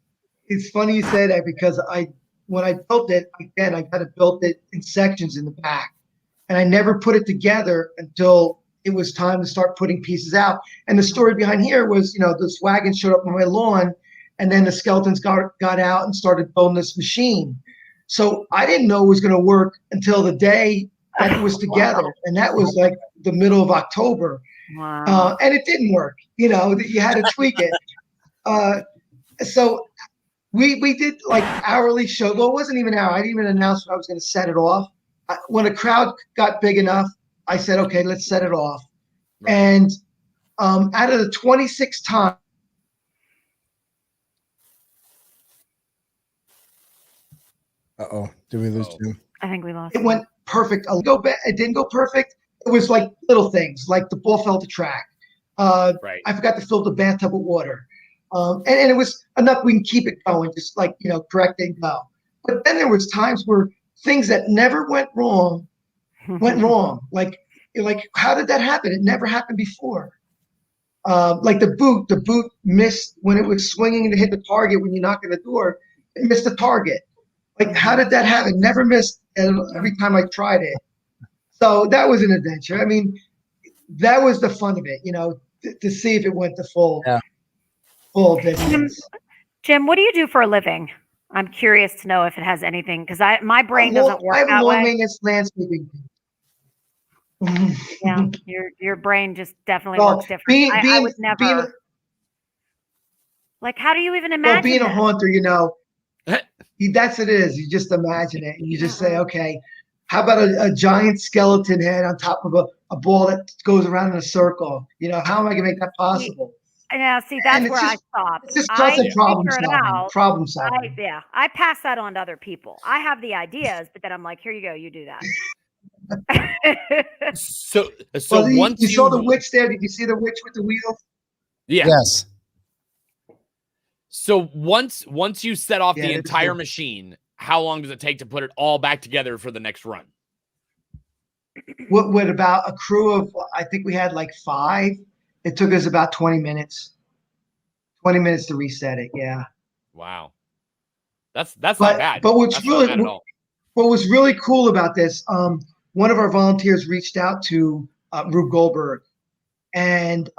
It's funny you say that, because when I built it, again, I kind of built it in sections in the back, and I never put it together until it was time to start putting pieces out. And the story behind here was, you know, this wagon showed up on my lawn, and then the skeletons got out and started building this machine. So I didn't know it was going to work until the day that it was together. Wow. And that was like the middle of October. Wow. And it didn't work. You know, you had to tweak it. So we did like hourly shows. Well, it wasn't even hour. I didn't even announce when I was going to set it off. When a crowd got big enough, I said, okay, let's set it off. Right. And out of the 26 times, did we lose you? I think we lost. It went perfect. It didn't go perfect. It was like little things, like the ball fell to track. Right. I forgot to fill the bathtub with water. And it was enough. We can keep it going, just like, you know, correct and go. But then there was times where things that never went wrong went wrong. Like how did that happen? It never happened before. Like the boot missed when it was swinging to hit the target. When you knock on the door, it missed the target. Like, how did that happen? Never missed every time I tried it. So that was an adventure. I mean, that was the fun of it, you know, to see if it went to full distance. Jim, what do you do for a living? I'm curious to know if it has anything, because my brain doesn't work that way. I have a long maintenance landscaping. Yeah, your brain just definitely works different. I would never. Like, how do you even imagine? Well, being a haunter, you know, that's it is. You just imagine it, and you just say, okay, how about a giant skeleton head on top of a ball that goes around in a circle? You know, how am I going to make that possible? Yeah, see, that's where I stopped. It's just constant problem solving. I pass that on to other people. I have the ideas, but then I'm like, here you go, you do that. So once you saw the witch there, did you see the witch with the wheel? Yeah. Yes. So once you set off the entire machine, how long does it take to put it all back together for the next run? With about a crew of, I think we had like 5. It took us about 20 minutes. 20 minutes to reset it. Yeah. Wow. That's not bad. But what was really cool about this, one of our volunteers reached out to Rube Goldberg, and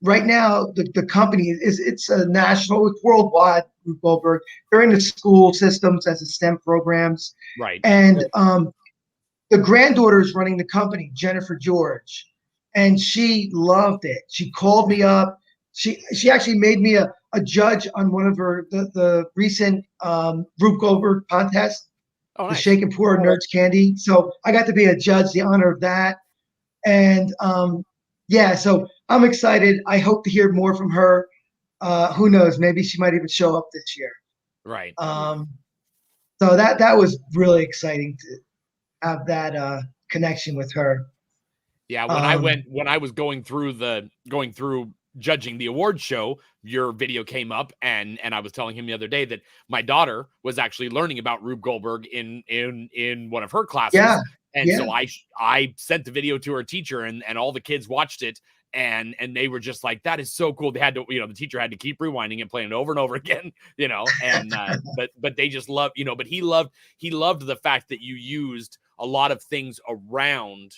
right now the company it's a national, it's worldwide. Rube Goldberg, they're in the school systems as a STEM programs, right? And the granddaughter is running the company, Jennifer George, and she loved it. She called me up. She actually made me a judge on one of the recent Rube Goldberg contests. Oh, the nice. Shake and Pour Nerds Candy. So I got to be a judge, the honor of that. And yeah, so I'm excited. I hope to hear more from her. Who knows? Maybe she might even show up this year. Right. So that was really exciting to have that connection with her. Yeah, when I was going through judging the awards show, your video came up, and I was telling him the other day that my daughter was actually learning about Rube Goldberg in one of her classes. Yeah. And so I sent the video to her teacher, and all the kids watched it, and they were just like, that is so cool. They had to, the teacher had to keep rewinding and playing it over and over again, and but they just loved, but he loved the fact that you used a lot of things around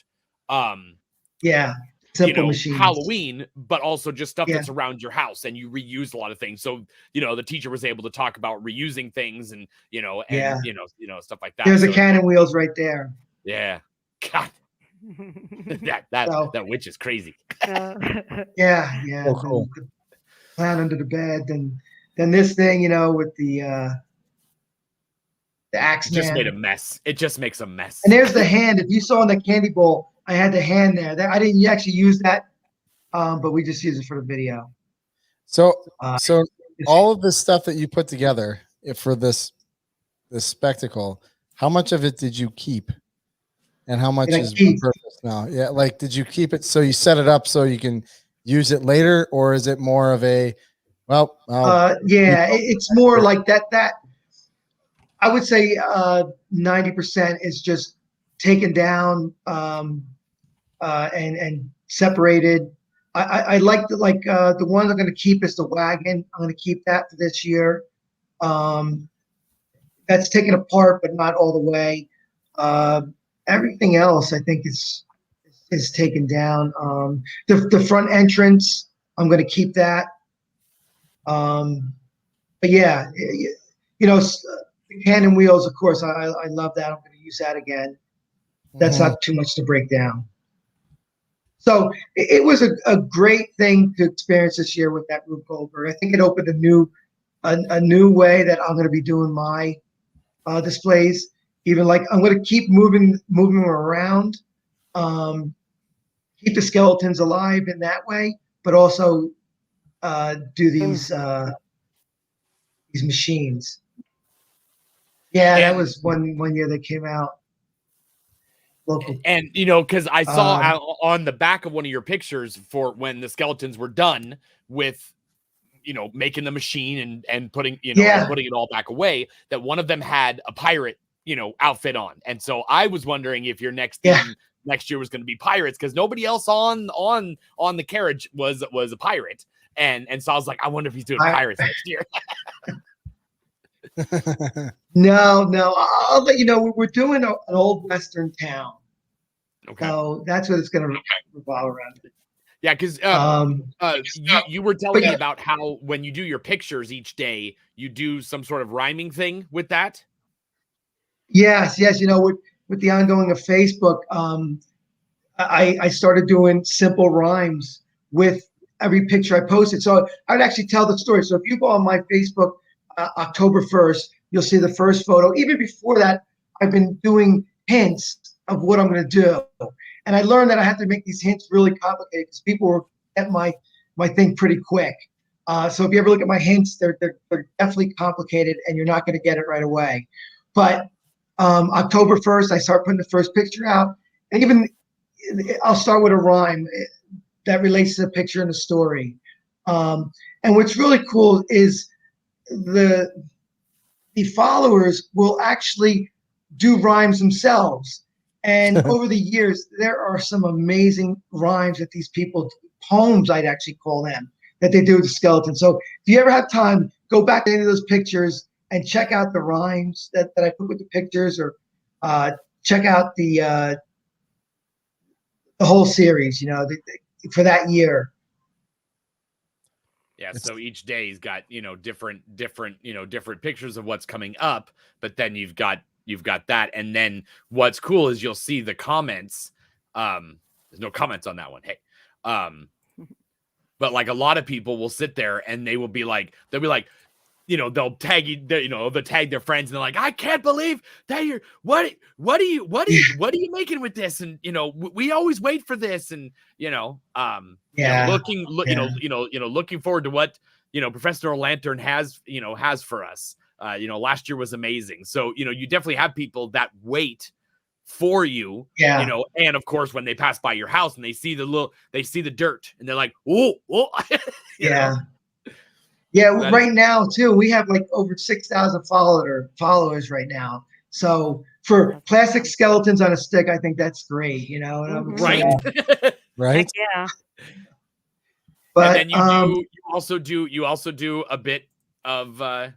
simple machines. Halloween, but also just stuff Yeah. that's around your house, and you reused a lot of things. So, the teacher was able to talk about reusing things and, stuff like that. There's so, the cannon wheels right there. Yeah. God. that witch is crazy. Yeah. Oh, cool. The clown under the bed, then this thing, with the axe It just man. made a mess. It just makes a mess. And there's the hand. If you saw in the candy bowl, I had the hand there. I didn't actually use that, but we just use it for the video. So all of this stuff that you put together for this spectacle, how much of it did you keep, and how much is purpose now? Yeah, like, did you keep it so you set it up so you can use it later, or is it more of a it's more like that. I would say 90% is just taken down and separated. I like the one I'm going to keep is the wagon. I'm going to keep that for this year. That's taken apart, but not all the way. Everything else, I think, is taken down. The front entrance, I'm going to keep that. But yeah, the cannon wheels, of course, I love that. I'm going to use that again. That's not too much to break down. So it was a great thing to experience this year with that Rube Goldberg. I think it opened a new way that I'm going to be doing my displays. Even like I'm going to keep moving them around, keep the skeletons alive in that way, but also do these machines. Yeah, that was one year that came out. Local. And because I saw on the back of one of your pictures for when the skeletons were done with making the machine and putting and putting it all back away, that one of them had a pirate outfit on. And so I was wondering if your next theme next year was going to be pirates, because nobody else on the carriage was a pirate. And so I was like, I wonder if he's doing pirates next year. No, I'll let you know. We're doing an old Western town. Okay. So that's what it's going to revolve around. Yeah, because you were telling me about how when you do your pictures each day, you do some sort of rhyming thing with that. Yes. With the ongoing of Facebook, I started doing simple rhymes with every picture I posted. So I'd actually tell the story. So if you go on my Facebook, October 1st, you'll see the first photo. Even before that, I've been doing hints of what I'm going to do. And I learned that I have to make these hints really complicated because people will get my thing pretty quick. So if you ever look at my hints, they're definitely complicated and you're not going to get it right away. But October 1st, I start putting the first picture out. And even I'll start with a rhyme that relates to the picture and the story. And what's really cool is the followers will actually do rhymes themselves. And over the years, there are some amazing rhymes that these people, poems I'd actually call them, that they do with the skeleton. So if you ever have time, go back to any of those pictures and check out the rhymes that I put with the pictures, or check out the whole series, for that year. Yeah, so each day's got different pictures of what's coming up, but then you've got that, and then what's cool is you'll see the comments. There's no comments on that one. Hey, but like a lot of people will sit there and they'll be like, they'll tag they'll tag their friends and they're like, I can't believe that you're what are you making with this? And we always wait for this, and looking forward to what Professor Lantern has for us. Last year was amazing. So you definitely have people that wait for you, and of course when they pass by your house and they see the dirt and they're like, oh, yeah. Yeah, right now too, we have like over 6,000 followers right now. So for plastic skeletons on a stick, I think that's great. Right, right, yeah. But and then you also do a bit of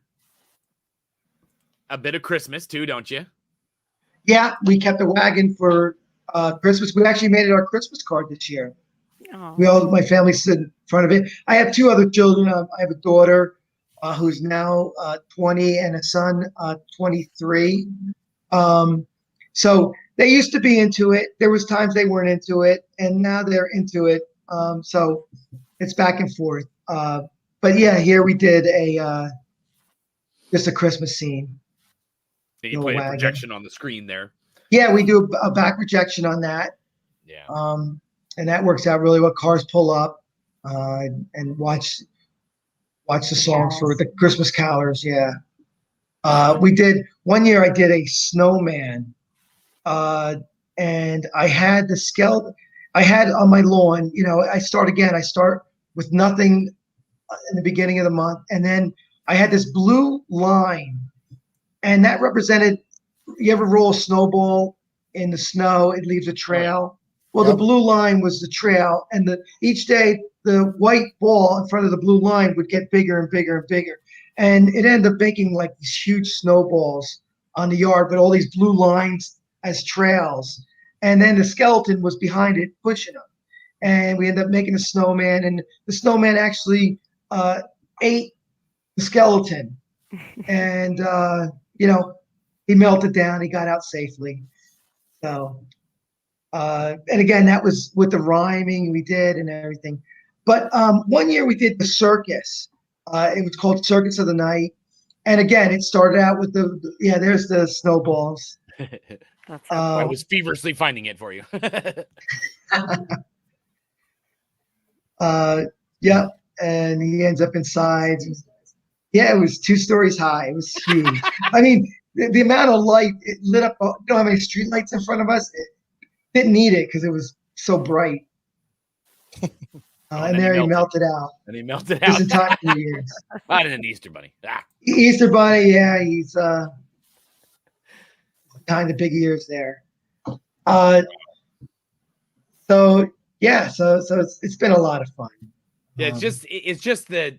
Christmas too, don't you? Yeah, we kept a wagon for Christmas. We actually made it our Christmas card this year. Oh. My family stood in front of it. I have two other children. I have a daughter who's now 20 and a son 23. So they used to be into it. There was times they weren't into it, and now they're into it. So it's back and forth. But yeah, here we did just a Christmas scene. And you play a projection on the screen there. Yeah, we do a back projection on that. Yeah. And that works out really well. Cars pull up and watch the songs for the Christmas carolers. Yeah. We did one year. I did a snowman, and I had the skeleton. I had on my lawn. I start again. I start with nothing in the beginning of the month, and then I had this blue line, and that represented. You ever roll a snowball in the snow? It leaves a trail. Well, the blue line was the trail, and each day the white ball in front of the blue line would get bigger and bigger and bigger, and it ended up making like these huge snowballs on the yard, but all these blue lines as trails, and then the skeleton was behind it pushing them, and we ended up making a snowman, and the snowman actually ate the skeleton, and he melted down. He got out safely, so. And again, that was with the rhyming we did and everything. But one year we did the circus. It was called Circus of the Night. And again, it started out with there's the snowballs. That's I was feverishly finding it for you. Yeah. And he ends up inside. Yeah, it was 2 stories high. It was huge. I mean, the amount of light, it lit up. You don't have any street lights in front of us. Didn't need it because it was so bright. And there he melted out. And he melted out. His entire years. Not an Easter Bunny. Easter Bunny, yeah, he's kind of big ears there. So it's been a lot of fun. Yeah, it's just the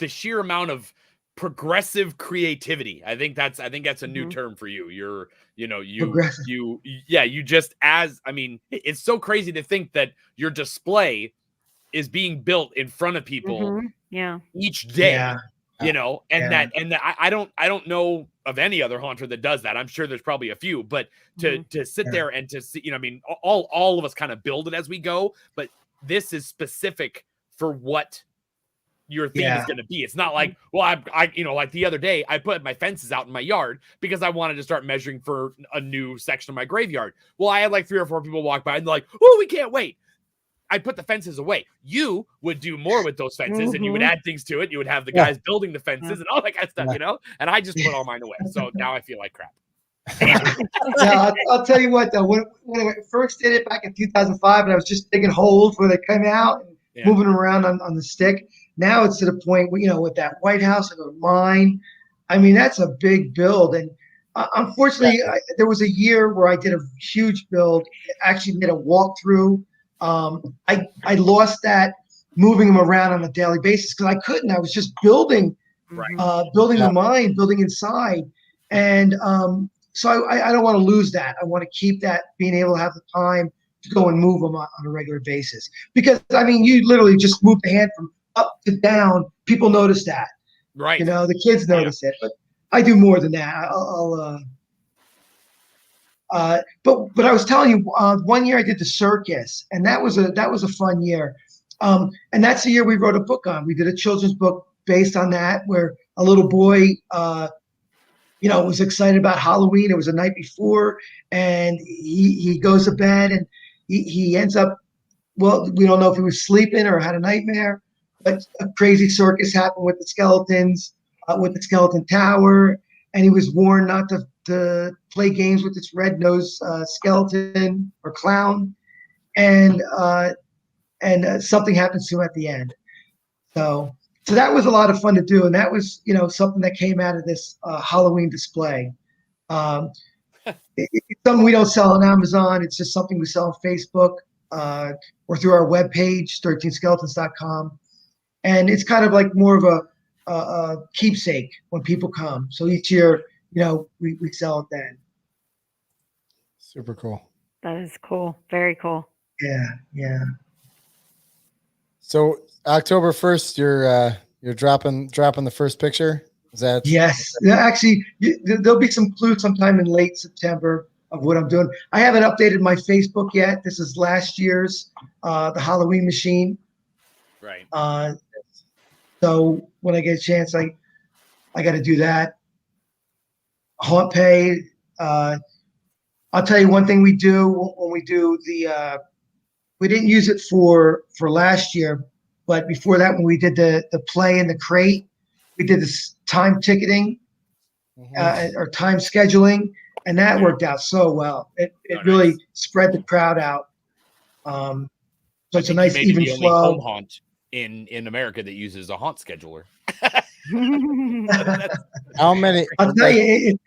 sheer amount of progressive creativity. I think that's a new term for you. It's so crazy to think that your display is being built in front of people each day. I don't know of any other haunter that does that. I'm sure there's probably a few, but to sit there and to see, all of us kind of build it as we go, but this is specific for what your theme is going to be. It's not like, well, like the other day, I put my fences out in my yard because I wanted to start measuring for a new section of my graveyard. Well, I had like 3 or 4 people walk by and they're like, oh, we can't wait. I put the fences away. You would do more with those fences and you would add things to it. You would have the guys building the fences and all that kind of stuff, and I just put all mine away. So now I feel like crap. I'll tell you what, though, when I first did it back in 2005 and I was just digging holes where they come out and moving them around on the stick. Now it's to the point where, with that White House, I go to mine. I mean, that's a big build. And unfortunately, there was a year where I did a huge build, actually did a walkthrough. I lost that moving them around on a daily basis because I couldn't. I was just building the mine, building inside. And so I don't want to lose that. I want to keep that, being able to have the time to go and move them on a regular basis. Because, I mean, you literally just move the hand from up to down. People notice that. Right. The kids notice it. But I do more than that. But I was telling you, one year I did the circus, and that was a fun year. And that's the year we wrote a book on. We did a children's book based on that, where a little boy, was excited about Halloween. It was the night before, and he goes to bed, and he ends up. Well, we don't know if he was sleeping or had a nightmare, but a crazy circus happened with the skeletons, with the skeleton tower, and he was warned not to play games with this red-nosed skeleton or clown, and something happens to him at the end. So that was a lot of fun to do, and that was something that came out of this Halloween display. It's something we don't sell on Amazon. It's just something we sell on Facebook or through our webpage, 13skeletons.com. And it's kind of like more of a keepsake when people come. So each year, we sell it then. Super cool. That is cool. Very cool. Yeah. So October 1st, you're dropping the first picture. Is that? Yes. Actually, there'll be some clues sometime in late September of what I'm doing. I haven't updated my Facebook yet. This is last year's, the Halloween machine. Right. So when I get a chance, I got to do that. Haunt pay. I'll tell you one thing we do when we do we didn't use it for last year, but before that, when we did the play in the crate, we did this time ticketing or time scheduling, and that worked out so well. It really spread the crowd out. So it's a nice even the only flow. home haunt in America that uses a haunt scheduler. How many? I'll tell you,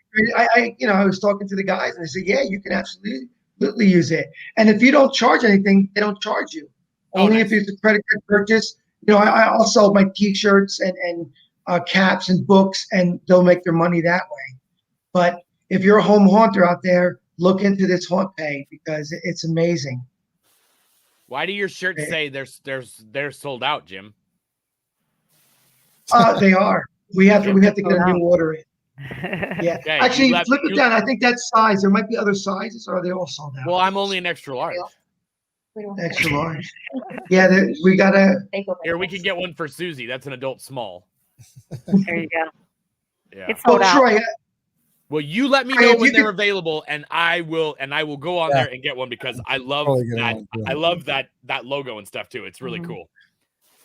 I was talking to the guys, and they said, "Yeah, you can absolutely use it. And if you don't charge anything, they don't charge you. Only if it's a credit card purchase. I sell my T-shirts and caps and books, and they'll make their money that way. But if you're a home haunter out there, look into this haunt pay because it's amazing." Why do your shirts say they're sold out, Jim? They are. We have to get a new order in. Yeah. Okay, Actually, flip it down. I think that size. There might be other sizes, or are they all sold out? Well, I'm only an extra large. Extra large. Yeah, we gotta. Here, we can get one for Susie. That's an adult small. There you go. Yeah. It's sold out. Troy, Well, you let me know when they're available, and I will go on there and get one because I love that. I love that logo and stuff too. It's really cool.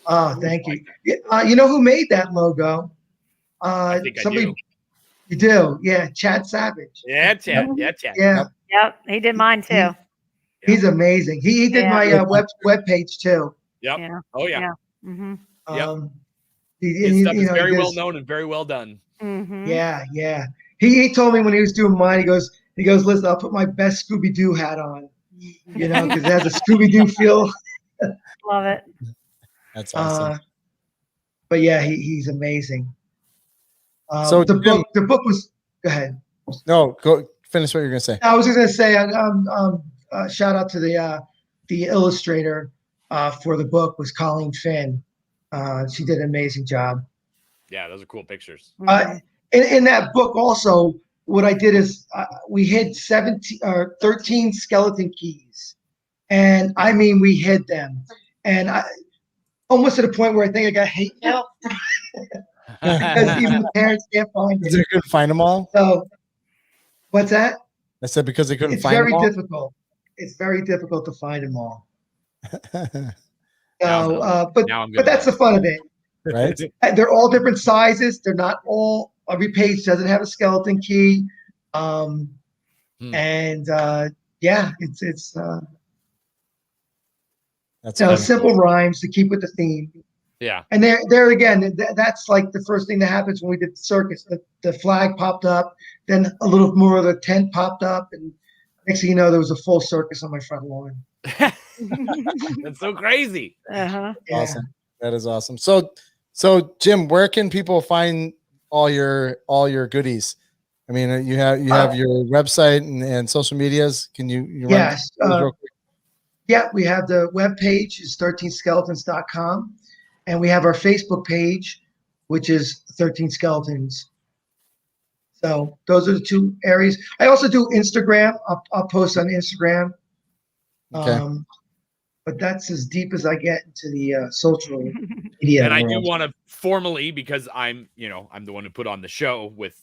Oh, thank you. You know who made that logo? I think I do. You do, yeah. Chad Savage. Yeah, Chad. Yeah, Chad. Yeah. Yep, he did mine too. He's amazing. He did my web page too. Yep. Yeah. Oh yeah. Yeah. Mm-hmm. Yep. His stuff is very well known and very well done. Mm-hmm. Yeah. He told me when he was doing mine, he goes, listen, I'll put my best Scooby-Doo hat on, because it has a Scooby-Doo feel. Love it. That's awesome. But yeah, he's amazing. So the book was. Go ahead. No, go finish what you're gonna say. I was just gonna say, shout out to the illustrator for the book was Colleen Finn. She did an amazing job. Yeah, those are cool pictures. In that book, also, what I did is we hid 13 skeleton keys, and I mean we hid them, and almost to the point where I think I got hate mail because even the parents can't find it. They couldn't find them all. So, what's that? I said because they couldn't It's find them all. very difficult. It's very difficult to find them all. Now But that's the fun of it. Right? They're all different sizes. They're not all. Every page doesn't have a skeleton key. And yeah, it's that's simple rhymes to keep with the theme. Yeah. And there again, that's like the first thing that happens when we did the circus. The flag popped up, then a little more of the tent popped up, and next thing you know, there was a full circus on my front lawn. That's so crazy. Uh-huh. awesome. That is awesome. So Jim, where can people find all your goodies? I mean, you have your website and social medias. Can you Yes. run those real quick? Yeah, we have the webpage is 13skeletons.com, and we have our Facebook page, which is 13 Skeletons. So those are the two areas. I also do Instagram. I'll post on Instagram. Okay. but that's as deep as I get into the social media And I do world. want to formally, because I'm the one who put on the show with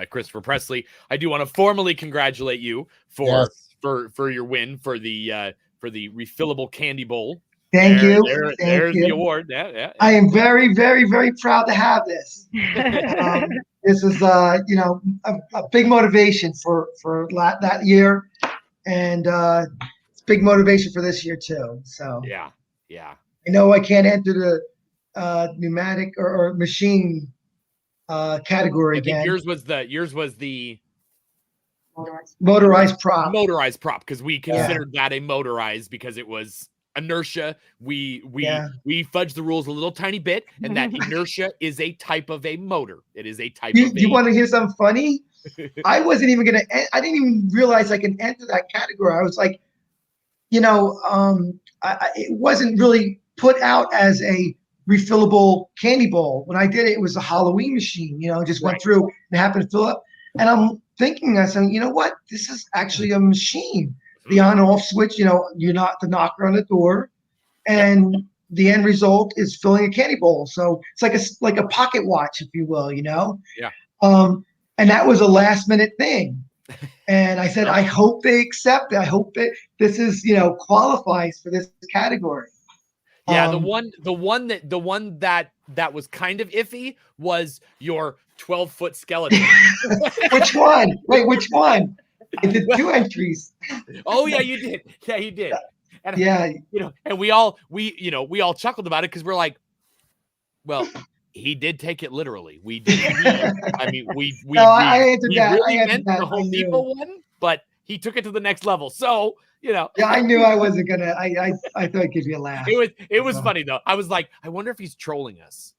Christopher Presley. I do want to formally congratulate you for your win for the refillable candy bowl. Thank you. There's the award. Yeah. I am very, very, very proud to have this. This is a big motivation for that year, and it's big motivation for this year too. So yeah. I know I can't enter the pneumatic or machine category I think again. yours was the motorized prop. Motorized prop, because we considered that a motorized because it was inertia. We fudged the rules a little tiny bit, and that inertia is a type of a motor. It is a type of. You want to hear something funny? I wasn't even gonna. I didn't even realize I can enter that category. I was like, it wasn't really put out as a refillable candy bowl. When I did it, it was a Halloween machine. Just went through and happened to fill up. And I'm thinking, I said, you know what? This is actually a machine. The on-off switch. You're not the knocker on the door, and the end result is filling a candy bowl. So it's like a pocket watch, if you will. Yeah. And that was a last-minute thing. And I said, I hope they accept it. I hope that this is, qualifies for this category. Yeah, the one that was kind of iffy was your 12-foot skeleton. Which one? Wait, which one? I did 2 entries. Oh yeah, you did. Yeah, you did. And and we all chuckled about it because we're like, well, he did take it literally. We did. I mean, we really meant the Home Depot one, but he took it to the next level. So, Yeah, I knew I wasn't gonna. I thought I'd give you a laugh. It was funny though. I was like, I wonder if he's trolling us.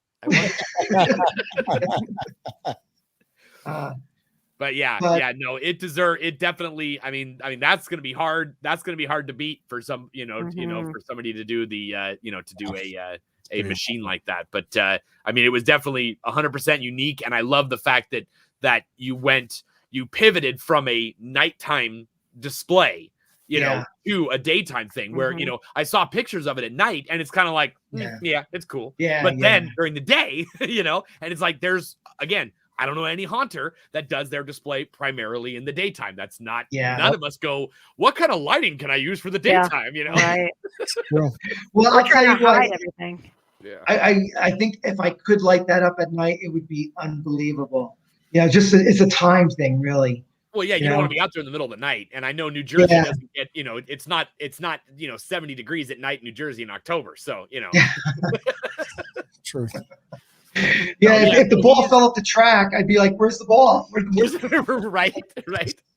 But it definitely. I mean, that's gonna be hard. That's gonna be hard to beat for some, for somebody to do a machine like that. But I mean, it was definitely 100% unique, and I love the fact that you pivoted from a nighttime display, to a daytime thing where, I saw pictures of it at night, and it's kind of like, it's cool. Yeah. But then during the day, and it's like, there's, again, I don't know any haunter that does their display primarily in the daytime. That's not, none of us go, what kind of lighting can I use for the daytime? Right. Well, I'll tell you what. Everything. Yeah. I think if I could light that up at night, it would be unbelievable. It's a time thing, really. Well, yeah, you don't want to be out there in the middle of the night. And I know New Jersey doesn't get, it's not 70 degrees at night in New Jersey in October. So, True. If the ball fell off the track, I'd be like, where's the ball? Right.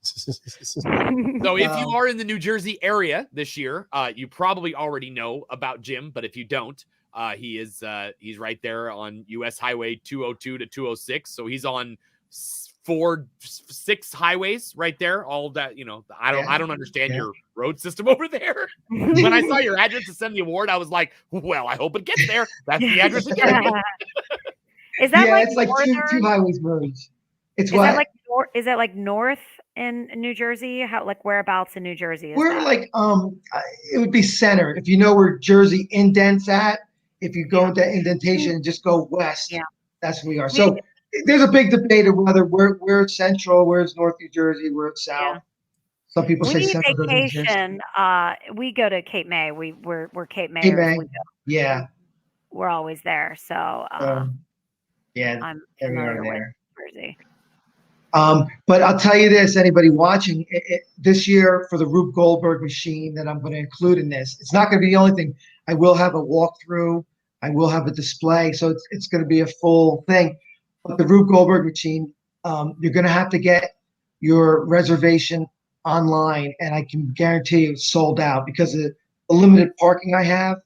So if you are in the New Jersey area this year, you probably already know about Jim, but if you don't, he's right there on US Highway 202 to 206. So he's on 6 highways right there. All that, I don't understand your road system over there. When I saw your address to send the award, I was like, well, I hope it gets there. That's the address again. Is that it's like two highways merged. Is that like north in New Jersey? Whereabouts in New Jersey is We're that? like it would be centered. If you know where Jersey indents at, if you go into indentation and just go west, that's where we are. So there's a big debate of whether we're central, where's North New Jersey, where's south. Yeah. Some people say central. Vacation. We go to Cape May. We're Cape May. We're always there. So I'm familiar with Jersey. But I'll tell you this, anybody watching this year for the Rube Goldberg machine that I'm going to include in this, it's not going to be the only thing. I will have a walkthrough. I will have a display. So it's going to be a full thing. But the Rube Goldberg machine, you're going to have to get your reservation online, and I can guarantee you it's sold out because of the limited parking I have.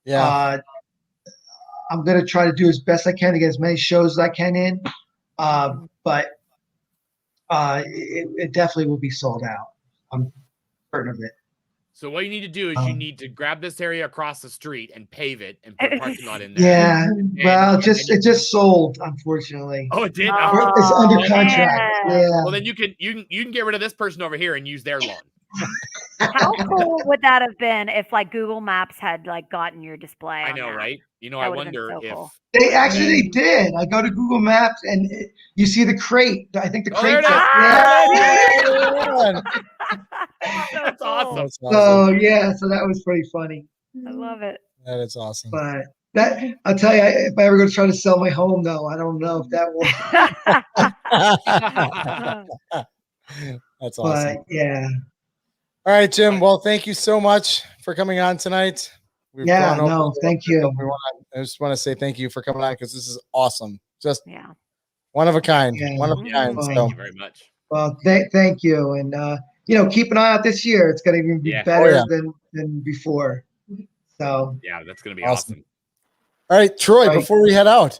Yeah. I'm going to try to do as best I can to get as many shows as I can in. But it definitely will be sold out. I'm certain of it. So what you need to do is you need to grab this area across the street and pave it and put a parking lot in there. Yeah, it just sold, unfortunately. Oh, it did. It's under contract. Yeah. Well, then you can get rid of this person over here and use their lawn. How cool would that have been if like Google Maps had like gotten your display? I on know, that? right? You know, That I would have been wonder so if cool. They did. I go to Google Maps and you see the crate. I think the Oh, there crate. it is. Yeah. So That's cool. awesome. That's awesome. So yeah, so that was pretty funny. I love it. That is awesome. But that I'll tell you, if I ever go to try to sell my home, though, I don't know if that will. That's awesome. But yeah, All right, Jim. Well, thank you so much for coming on tonight. We've yeah, gone over no, thank you. I just want to say thank you for coming on because this is awesome. Just Yeah. one of a kind. Yeah. One of a kind. Mhm. So Thank you very much. Well, thank you, and keep an eye out this year. It's going to even be Yeah. better Oh, yeah. than before. So Yeah, that's gonna be Awesome. awesome. all right, Troy, Right. before we head out,